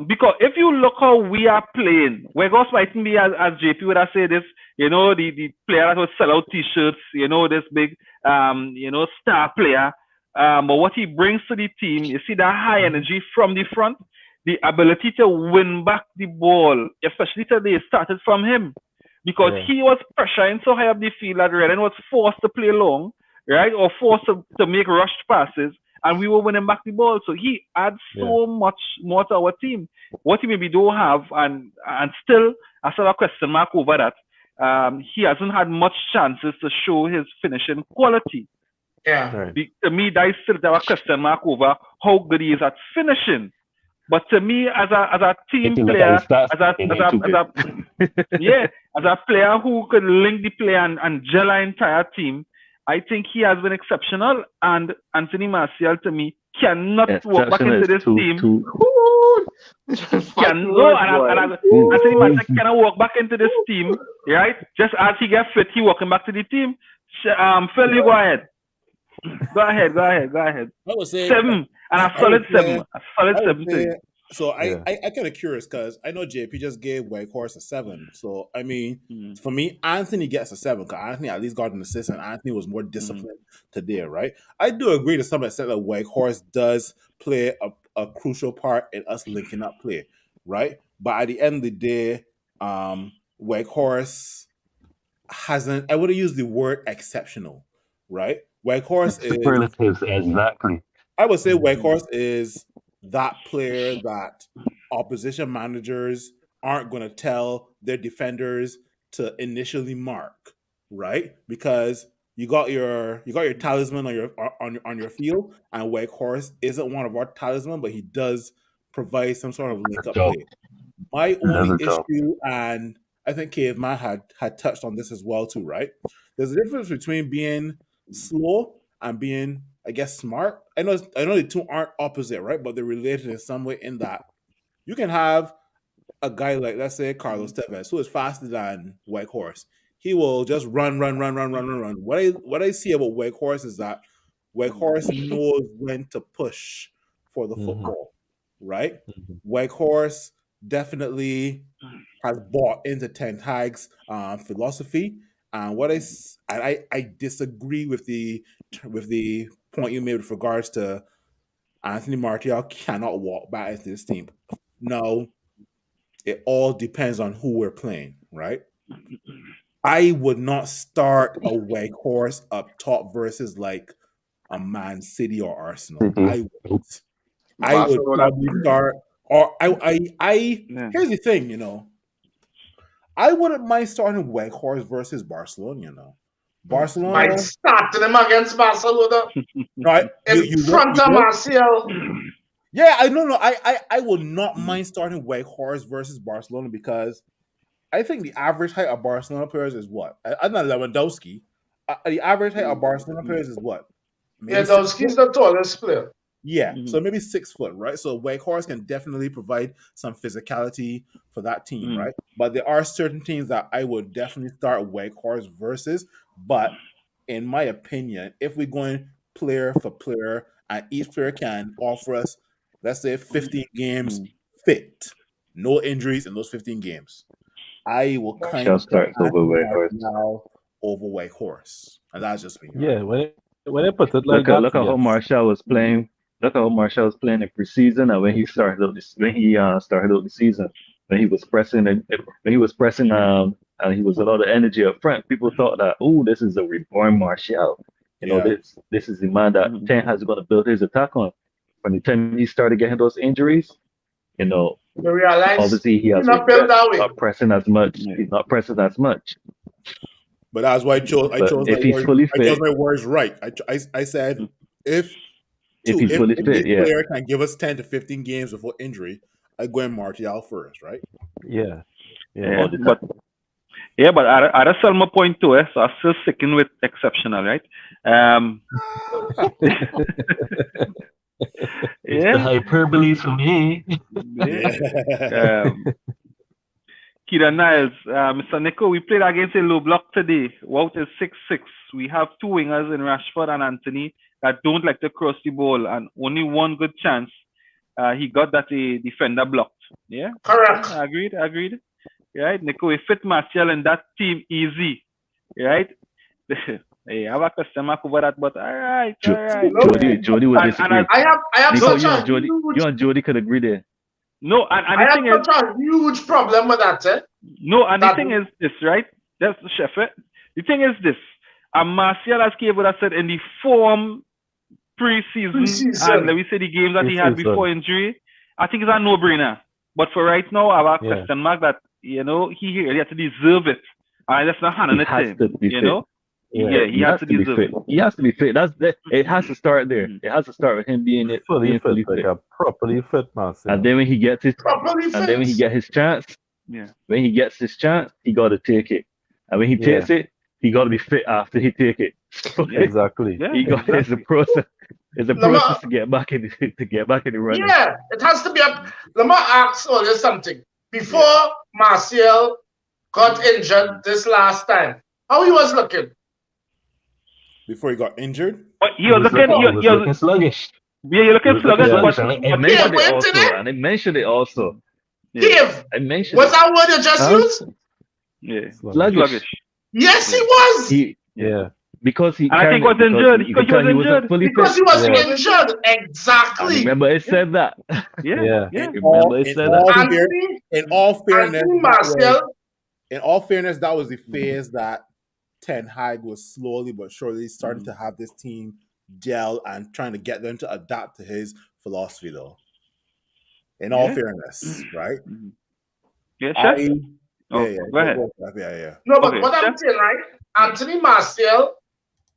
because if you look how we are playing, Wegos might be as JP would have said this, you know, the player that would sell out t-shirts, you know, this big star player. But what he brings to the team, you see that high energy from the front, the ability to win back the ball, especially today, started from him. Because Yeah. he was pressuring so high up the field that Redden was forced to play long, right? Or forced to make rushed passes, and we were winning back the ball. So he adds so much more to our team. What he maybe don't have, and still, I still have a question mark over that. He hasn't had much chances to show his finishing quality. Yeah. Right. To me, that is still a question mark over how good he is at finishing. But to me, as a team If you look player, at his stats, it ain't too good. yeah, as a player who could link the play and gel our entire team, I think he has been exceptional. And Anthony Martial, to me, cannot walk back Exceptional into is this team. Fighting words, boy. Anthony Martial cannot walk back into this team, right? Just as he gets fit, he walking back to the team. Phil, you go ahead. Go ahead. I would say 7 and a solid 7. A solid 7 to you. So I Yeah. kind of curious because I know JP just gave Whitehorse a 7. So I mean, Mm. for me, Anthony gets a 7 because Anthony at least got an assist and Anthony was more disciplined today, right? I do agree to some extent that Whitehorse does play a crucial part in us linking up play, right? But at the end of the day, Whitehorse hasn't. I would have used the word exceptional, right? Whitehorse is. Superlatives, exactly. I would say Whitehorse is that player that opposition managers aren't going to tell their defenders to initially mark, right? Because you got your talisman on your field, and Whitehorse isn't one of our talisman, but he does provide some sort of link up Job. play. My Does only a job. issue, and I think Caveman had touched on this as well too, right? There's a difference between being slow and being, I guess, smart. I know the two aren't opposite, right? But they're related in some way in that you can have a guy like, let's say, Carlos Tevez, who is faster than Whitehorse. He will just run. What I see about Whitehorse is that Whitehorse knows when to push for the football, right? Whitehorse definitely has bought into Ten Hag's philosophy. And I disagree with the point you made with regards to Anthony Martial cannot walk back into this team. No, it all depends on who we're playing, right? I would not start a Whitehorse up top versus like a Man City or Arsenal. I would probably start, or here's the thing, I wouldn't mind starting Whitehorse versus Barcelona, Barcelona. By starting him against Barcelona Right, in front of Martial. Yeah, I know. I will not mind starting Whitehorse versus Barcelona because I think the average height of Barcelona players is what? I'm not Lewandowski. The average height of Barcelona players is what? Lewandowski's the tallest player. Yeah, so maybe 6 foot, right? So Whitehorse can definitely provide some physicality for that team, right? But there are certain teams that I would definitely start Whitehorse versus. But in my opinion, if we're going player for player and each player can offer us, let's say, 15 games fit, no injuries in those 15 games, I will kind of start over Whitehorse. now over Whitehorse, and that's just me. Yeah, when I put it like that, Look at how Martial was playing. Look at how Martial was playing in preseason, and when he started out the season, when he was pressing, and he was with a lot of energy up front, people thought that, oh, this is a reborn Martial. This is the man that Ten Hag's going to build his attack on. When the time he started getting those injuries, obviously he has not pressing as much. He's not pressing as much. But that's why I chose if he's fully fit, my words right. I said if If Two, he's fully if fit, this yeah. player can give us 10 to 15 games before injury, I go in Martial first, right? Yeah. Yeah, All the but I sell my point too, so I'm still sticking with exceptional, right? It's the Yeah, hyperbole for me. yeah. Yeah. Kieran Niles, Mr. Nico, we played against a low block today. Wout is 6'6". We have two wingers in Rashford and Anthony that don't like to cross the ball, and only one good chance. He got that a defender blocked. Yeah, Correct. agreed. Right, Nico, we fit Martial in that team easy. Right? Hey, I have a question mark over that, but all right. Jody would disagree. I have Nico, such a huge, you and Jody could agree there. No, and I the have thing is, such a huge problem with that. no, and the That- thing is this, right? That's the chef. The thing is this, and Martial, as Cable has said, in the form pre-season, and let me say the games that he had Pre-season. before injury, I think it's a no-brainer. But for right now, I have a Yeah. question mark that, he really has to deserve it. And that's not handing He it to has him, to be fit. Yeah, he has to be deserve fit. it. He has to be fit. It has to start there. Mhm. It has to start with him being Fully fully fit, fit. like a properly fit Martial. And then when he gets his properly and then when he fit. gets his chance, Yeah. when he gets his chance, he got to take it. And when he takes it, he got to be fit after he take it. So Exactly. Yeah, he got it's a exactly. process. It's a Lamar- process to get back in the running. Yeah, it has to be up. Let me ask all you something. Before Martial got injured this last time, how he was looking? Before he got injured. But he was looking, looking sluggish. you're looking sluggish, Sluggish, but and I mentioned it wait also. today? And I mentioned it also. Dave, I mentioned was it. that word you just Huh? used? Yeah, Sluggish. Yes, he was. Yeah. Because he And I think carried was it, injured. You can tell he wasn't fully Because fit. he was Yeah. injured. I Exactly. remember it said that. Yeah. Remember it said that. Anthony, In all fairness, Anthony Martial, that was the phase that Ten Hag was slowly but surely starting to have this team gel and trying to get them to adapt to his philosophy, though. In all fairness, right? Yeah, Chef? Go ahead. Yeah. no, but Okay, what I'm saying, right? Anthony Martial,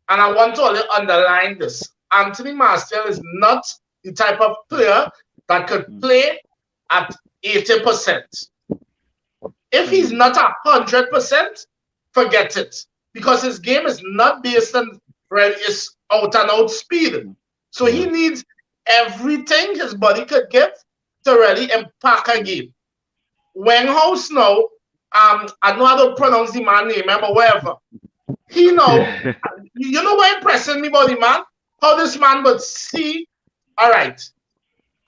and I want to only underline this. Anthony Martial is not the type of player that could play at 80%. If he's not 100%, forget it. Because his game is not based on it's out and out speed. So he needs everything his body could give to really impact a game. Wenghouse now, I know how to pronounce the man name, but whatever. He know, you know what impressing me about the man? How this man would see, all right,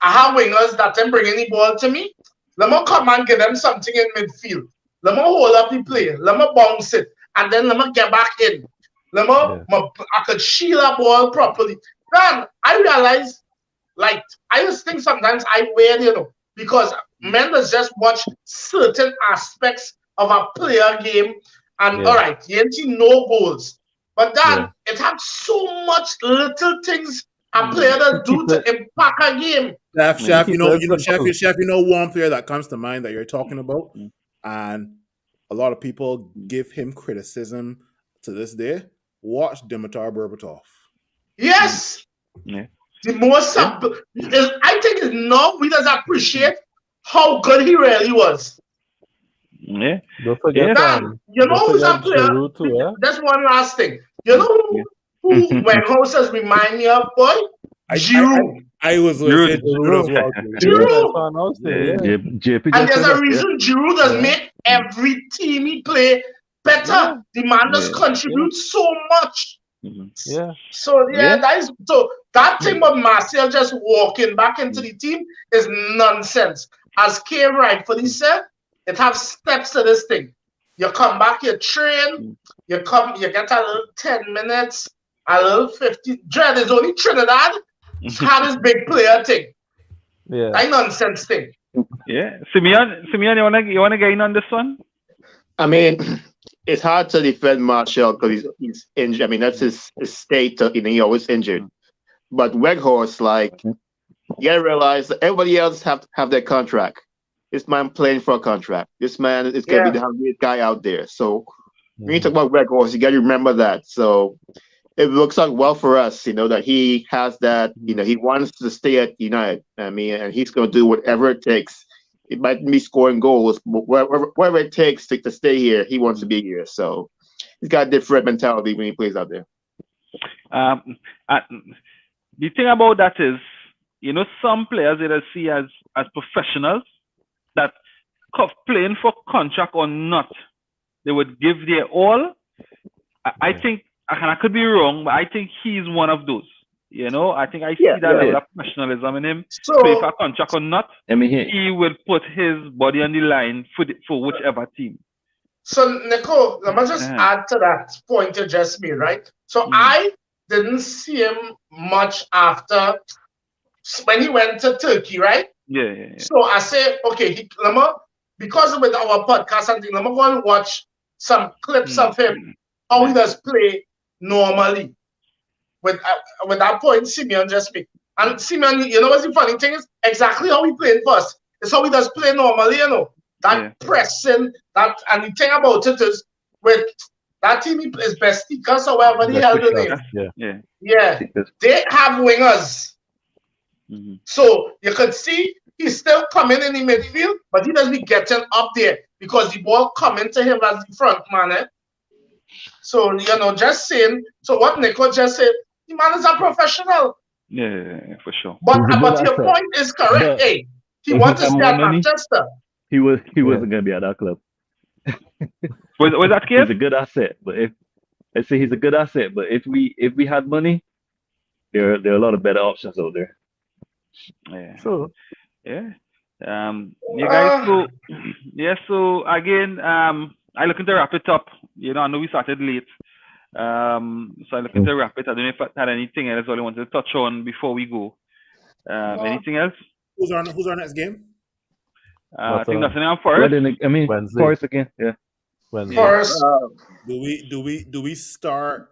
I have wingers that can bring the ball to me. Let me come and give them something in midfield. Let me hold up the play. Let me bounce it. And then let me get back in. I could shield a ball properly. Then I realize, like, I just think sometimes I wear, because men just watch certain aspects of a player game. And all right, you ain't seen no goals. But then it has so much little things a player that do to impact a game. Chef, you know one player that comes to mind that you're talking about, and a lot of people give him criticism to this day. Watch Dimitar Berbatov. Yes. Yeah. The most I think is now we just appreciate how good he really was. Yeah. Don't forget you know who's a player? Giroud too, That's one last thing. You know who Wenghouse says remind me of, boy? Giroud. I was going to say Giroud as well. Giroud. And there's a reason Giroud does make every team he play better. The man just contributes so much. Yeah. So that thing about Martial just walking back into the team is nonsense. As Kay rightfully said, it has steps to this thing. You come back, you train, you get a little 10 minutes, a little 50. Dread is only Trinidad. Had this big player thing. Yeah. That nonsense thing. Yeah. Simeon, you wanna get in on this one? I mean, it's hard to defend Martial because he's injured. I mean, that's his state. He always injured. But Weghorst, like, you gotta realize that everybody else have their contract. This man playing for a contract. This man is gonna be the hungriest guy out there. So when you talk about Weghorst, you gotta remember that. So it looks like well for us, that he has that, he wants to stay at United. I mean, and he's going to do whatever it takes. It might be scoring goals, but whatever it takes to stay here, he wants to be here. So he's got a different mentality when he plays out there. The thing about that is, some players that I see as professionals that playing for contract or not, they would give their all. I think, and I could be wrong, but I think he's one of those. I think I see that level of professionalism in him. So Play for a contract or not, he will put his body on the line for whichever team. So, Nico, let me just add to that point you just made, right? So I didn't see him much after when he went to Turkey, right? Yeah. So I say, okay, because with our podcast and thing, let me go and watch some clips of him, how he does play normally. With that point, Simeon just made. And Simeon, what's the funny thing is? Exactly how he played first. It's how he does play normally, That pressing, and the thing about it is, with that team is Besticas or whatever the hell the name. Yeah. They have wingers. So you could see he's still coming in the midfield, but he doesn't be getting up there because the ball coming to him as the front man. So, just saying, so what Nico just said, the man is a professional. Yeah, for sure. But your point is correct. Hey, he wants to stay at Manchester. He wasn't going to be at that club. Was that kid? He's a good asset, but he's a good asset. But if we had money, there are a lot of better options out there. Yeah. Sure. Yeah. Guys. So again, I looking to wrap it up. I know we started late. So I looking to wrap it. I don't know if I had anything else I wanted to touch on before we go. Anything else? Who's our next game? I think that's enough for us. Wednesday. Forest again. Yeah. Wednesday. Forest. Do we start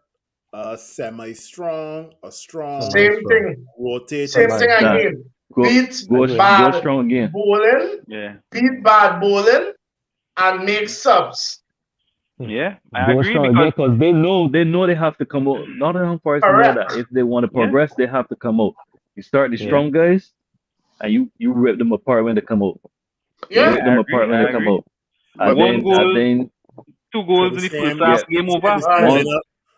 semi-strong, a strong, Same thing. rotate? Same thing again. Go strong again. Bowling. Yeah. Beat bad bowling and make subs. Yeah, I Go agree strong because they know they have to come out. Nottingham Forest know that if they want to progress, they have to come out. You start the strong guys, and you rip them apart when they come out. Yeah, rip them apart when they come out. And then 2 goals in the first half, game over.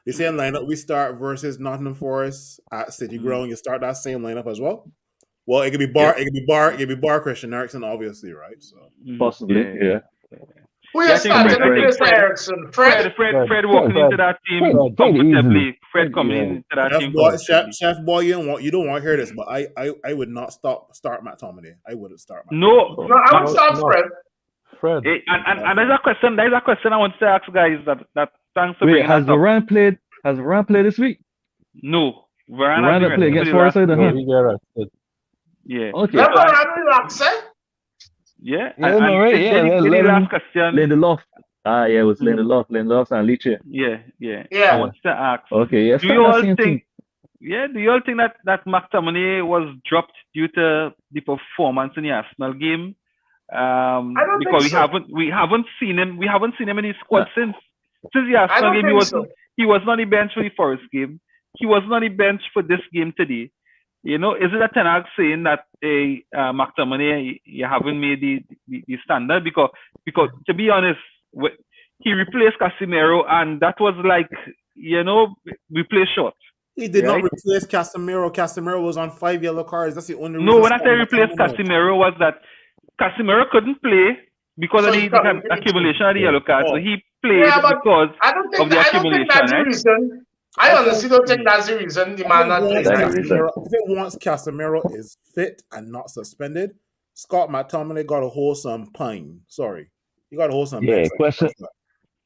The same lineup we start versus Nottingham Forest at City Ground. You start that same lineup as well. Well, it could be Bar, Christian Eriksen, obviously, right? So possibly, yeah. Who is starting to replace Eriksen? Fred walking into that team comfortably. Fred coming into that team. Chef Boy, you don't want to hear this, but I would not start McTominay. I wouldn't start McTominay. No, I would start Fred. And there's a question I want to ask guys that thanks for bringing has Varane played? Has Varane played this week? No. Varane played against Forest. Yeah. Okay. Let Varane relax, Yeah. Last question. Lindelof. It was Lindelof and Liche. Yeah. I want to ask. Okay, do you all think that McTominay was dropped due to the performance in the Arsenal game? Because we haven't seen him in his squad since the Arsenal game. He was not on the bench for the Forest game. He was not on the bench for this game today. Is it a Ten Hag saying that McTominay you haven't made the standard? Because to be honest, he replaced Casemiro and that was like we play short. He did not replace Casemiro. Casemiro was on 5 yellow cards. That's the only reason. No, when I say replace Casemiro was that Casemiro couldn't play because of the accumulation of the yellow cards. So he played because of the accumulation. That's the reason. I honestly don't think that's the reason the man not playing. If it once Casemiro is fit and not suspended, Scott McTominay got a wholesome pine. Sorry, he got a wholesome. Yeah.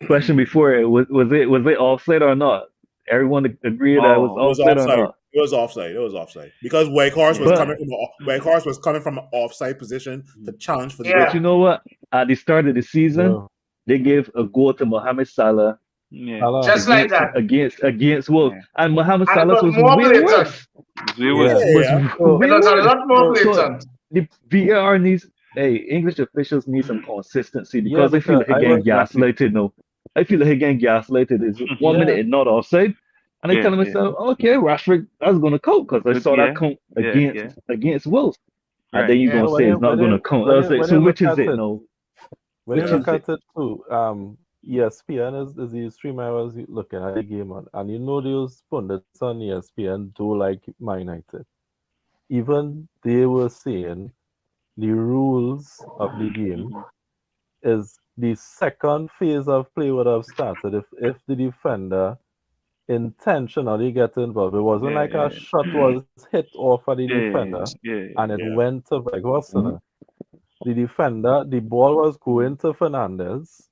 Question before it was it offside or not? Everyone agreed that it was offside or not? It was offside because Wakehorse was coming from an offside position to challenge for the. But you know what? At the start of the season, they gave a goal to Mohamed Salah. Yeah. Just like that against Wolves, and Mohamed Salah was more way worse. It was a lot more blatant. The VAR needs English officials need some consistency because I feel like again gaslighted. No, I feel like again gaslighted. Is 1 minute and not offside, And I tell myself, okay, Rashford, that's gonna count because I saw that count against Wolves. And then Right. you're Yeah. gonna So say it's not gonna count. I was like, when so you look which is at it? it, No, when you which look is it? at it too, ESPN is the stream I was looking at the game on, and you know those pundits on ESPN do like Man United. Even they were saying the rules of the game is the second phase of play would have started if the defender intentionally get involved. It wasn't like a shot was hit off of the defender and it went to Weghorst. The defender, the ball was going to Fernandez.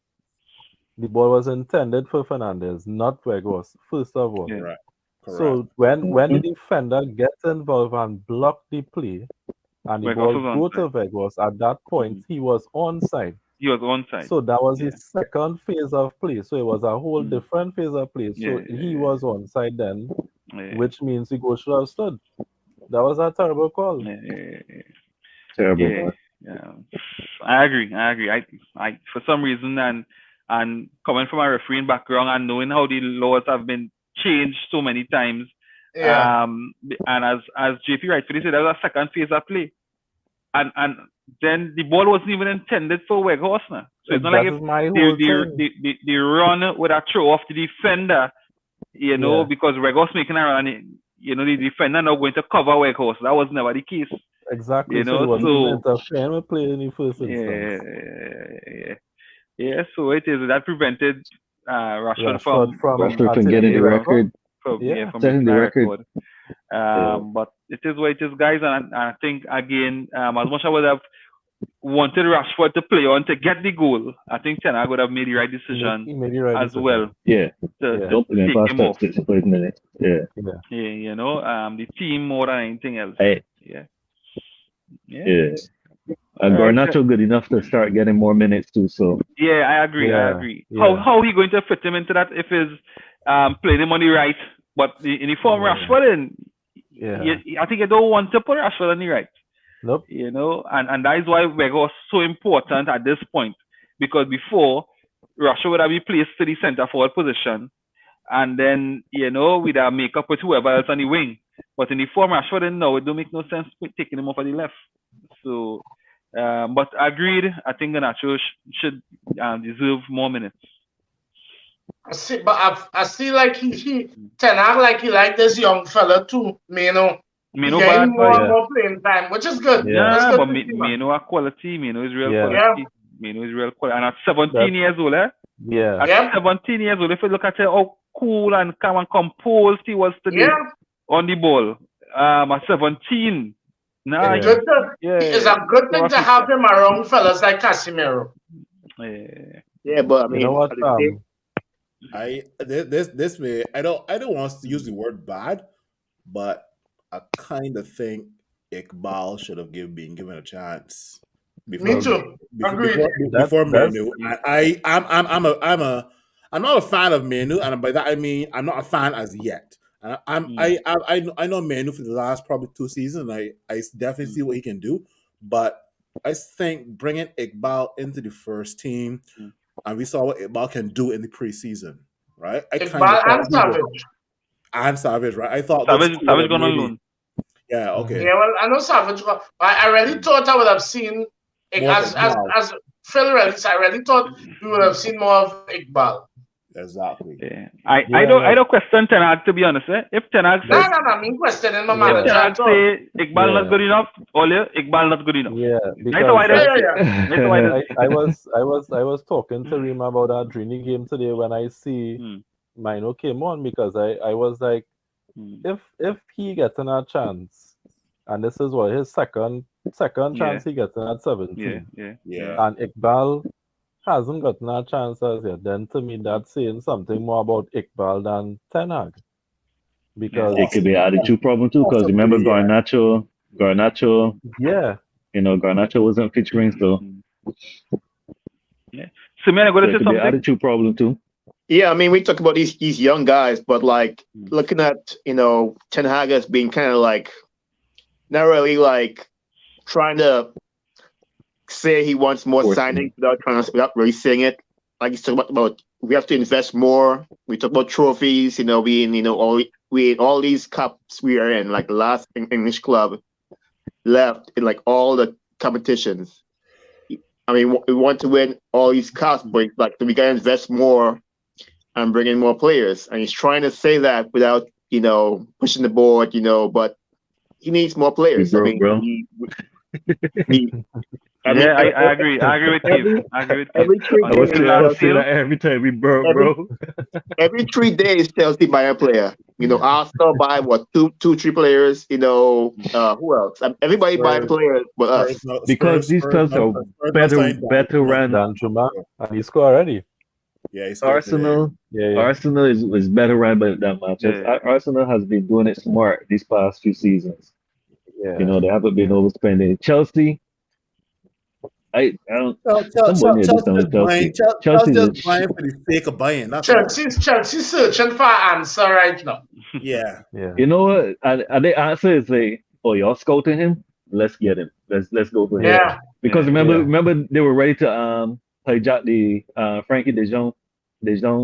The ball was intended for Fernandez, not Weghorst, first of all. Correct. So when the defender gets involved and block the play, and the Weghorst ball was go to Weghorst, at that point he was onside. He was onside. So that was his second phase of play. So it was a whole different phase of play. So he was onside then, which means the goal should have stood. That was a terrible call. Terrible, man. Yeah. I agree. I for some reason and coming from a refereeing background and knowing how the laws have been changed so many times, Yeah. and as JP rightfully said, that was a second phase of play, and then the ball wasn't even intended for Weghorst. So it's not like That if is my whole thing. they run with a throw off the defender, because Weghorst making a run, the defender now going to cover Weghorst. That was never the case. Exactly. So he wasn't even interfering with play in the first instance. So it is that prevented Rashford from getting the record. From setting the record. But it is what it is, guys, and I think again, as much as I would have wanted Rashford to play on to get the goal, I think Ten Hag would have made the right decision well. Yeah. Don't play him past that 65 minutes. The team more than anything else. And Garnacho good enough to start getting more minutes too. So I agree. How he going to fit him into that if he's playing him on the right, but in the form Rashford in? I think you don't want to put Rashford on the right. Nope. And that is why Weghorst is so important at this point, because before Rashford would have been placed to the centre forward position, and then with a make up with whoever else on the wing. But in the form Rashford in now, it don't make no sense taking him off at the left. So, but agreed. I think Garnacho should deserve more minutes. I see like he Ten Hag like he like this young fella too, Meno. Meno getting more playing time, which is good. Yeah, but Meno are quality. Meno is real quality. Meno is real quality. And at 17 years old, At 17 years old, if you look at how cool and calm and composed he was today on the ball. At 17. It's a good thing to have him around fellas like Casemiro. Yeah, but I mean, you know what? This way, I don't want to use the word bad, but I kind of think Iqbal should have been given a chance. Me too. Agreed. Before Menu, I'm not a fan of Menu, and by that I mean I'm not a fan as yet. I know Menu for the last probably 2 seasons. I definitely see what he can do, but I think bringing Iqbal into the first team, and we saw what Iqbal can do in the preseason, right? Iqbal and Savage. And Savage, right? I thought Savage gone on loan. Yeah, okay. Yeah, well, I know Savage. I really thought I would have seen as Phil released. I really thought we would have seen more of Iqbal. Exactly. Yeah. I don't question Ten Hag, to be honest. If Ten Hag says I mean questioning my manager. Ten Hag say Iqbal not good enough, Iqbal not good enough. Yeah, because I was talking to Rima about that Drini game today when I see Mino came on, because I was like, if he getting a chance, and this is what his second chance he getting at 17, and Iqbal hasn't gotten a chance as yet, then to me that's saying something more about Iqbal than Ten Hag. Because it could be an attitude problem too, because remember Garnacho, Garnacho wasn't featuring, so So man, I got to say something. An attitude problem too. Yeah, I mean, we talk about these young guys, but like looking at Ten Hag as being kind of like not really like trying to say he wants more signings without really saying it. Like he's talking about we have to invest more. We talk about trophies. We in all these cups we are in, like the last English club left in like all the competitions. I mean, we want to win all these cups, but like we gotta invest more and bring in more players. And he's trying to say that without pushing the board. But he needs more players. Broke, bro. I agree. I agree with you. I agree with you. Every 3 On I days, the would last say deal, that every time we broke, every, bro. every 3 days, Chelsea buy a player. Arsenal buy what 2-3 players. Who else? Everybody buy Spurs, players but us. Because these clubs are better run. Dan Juma, and he scored already. Yeah, he scored today. Arsenal, Yeah. Arsenal is better run by that much. Yeah. Arsenal has been doing it smart these past few seasons. Yeah. They haven't been overspending. Chelsea, I don't. Chelsea's Somebody just done with Chelsea. Chelsea's is just buying for the sake of buying. That's all. Chelsea's searching for an answer right now. Yeah. Yeah. You know what? And the answer is like, oh, y'all scouting him? Let's get him. Let's go for him. Yeah. Because Yeah. remember they were ready to hijack the Frankie De Jong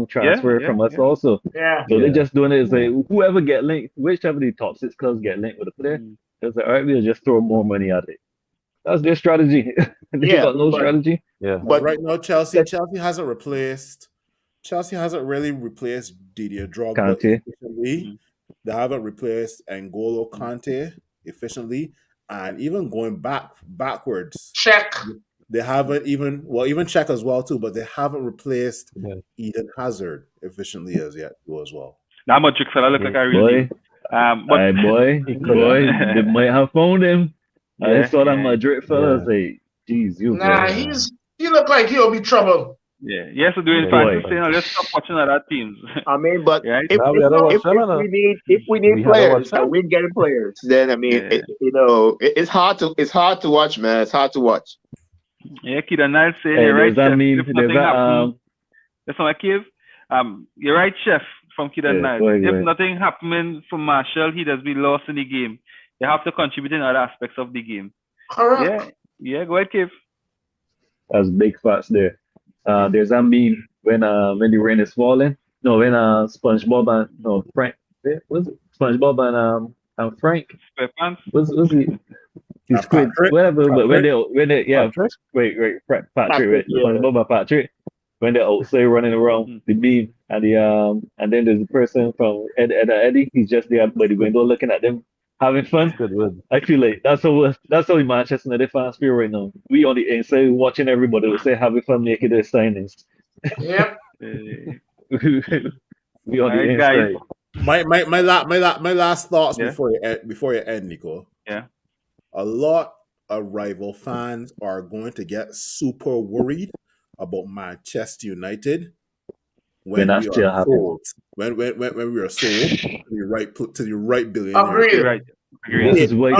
transfer from us also. Yeah. So they're just doing it as like whoever get linked, whichever the top 6 clubs get linked with a player, it's like, all right, we'll just throw more money at it. That's their strategy. They got no strategy. Yeah. But right now, Chelsea hasn't really replaced Didier Drogba Kante. efficiently. They haven't replaced N'Golo Kante efficiently, and even going backwards, Check. they haven't even Czech as well too, but they haven't replaced Eden Hazard efficiently as yet too as well. That Madrid fella look like I really. Boy, they might have found him. I saw that Madrid fella say, "Geez, you." Nah, he look like he'll be trouble. Yeah, yes, we're doing fantasy. Let's stop watching other teams. I mean, but Right? if we need players and we're getting players, then I mean, it's hard to watch, man. It's hard to watch. Yeah, Kid Niles saying Hey, you're right, does that Chef. mean If nothing happens, that's my cave. You're right, Chef, from Kid Niles. If nothing happening from Marshall, he does be lost in the game. You have to contribute in other aspects of the game. Correct. Yeah, go ahead, Cave. That's big facts there. There's that meme when the rain is falling. No, when SpongeBob and Frank, was it SpongeBob and Frank? Was he? He's Squid, whatever. But when they Patrick? Wait, Patrick, SpongeBob and Patrick. When they're outside running around the beam and then there's a person from Eddie. He's just there by the window looking at them. Having fun. I feel like that's how Manchester United fans feel right now. We on the inside watching everybody will say having fun making their signings. Yep. We on the inside. My last thoughts before you end, Nico. Yeah. A lot of rival fans are going to get super worried about Manchester United when we are sold. When we are sold to the right billionaire. Agreed. Right. This is why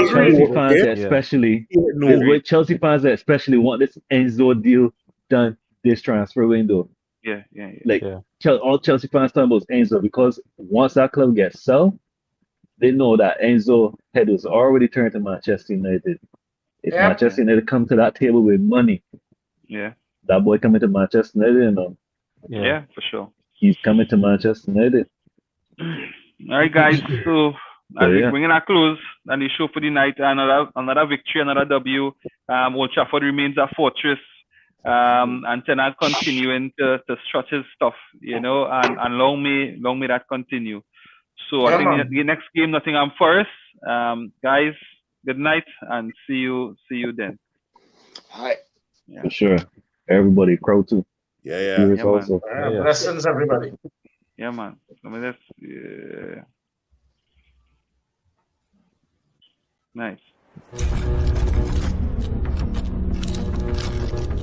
Chelsea fans especially want this Enzo deal done this transfer window. Yeah. All Chelsea fans talking about Enzo because once that club gets sold, they know that Enzo head was already turned to Manchester United. If Manchester United come to that table with money, that boy coming to Manchester United, Yeah, for sure. He's coming to Manchester United. All right, guys. So as we bring in our close and the show for the night, another victory, another W. Old Trafford remains a fortress. And Tenant continuing to stretch his stuff, and long may that continue. So I think the next game, Nottingham Forest. Guys, good night and see you then. Hi. Yeah. For sure. Everybody, Crow too. Yeah. Also. Blessings, everybody. Yeah, man. I mean, that's nice.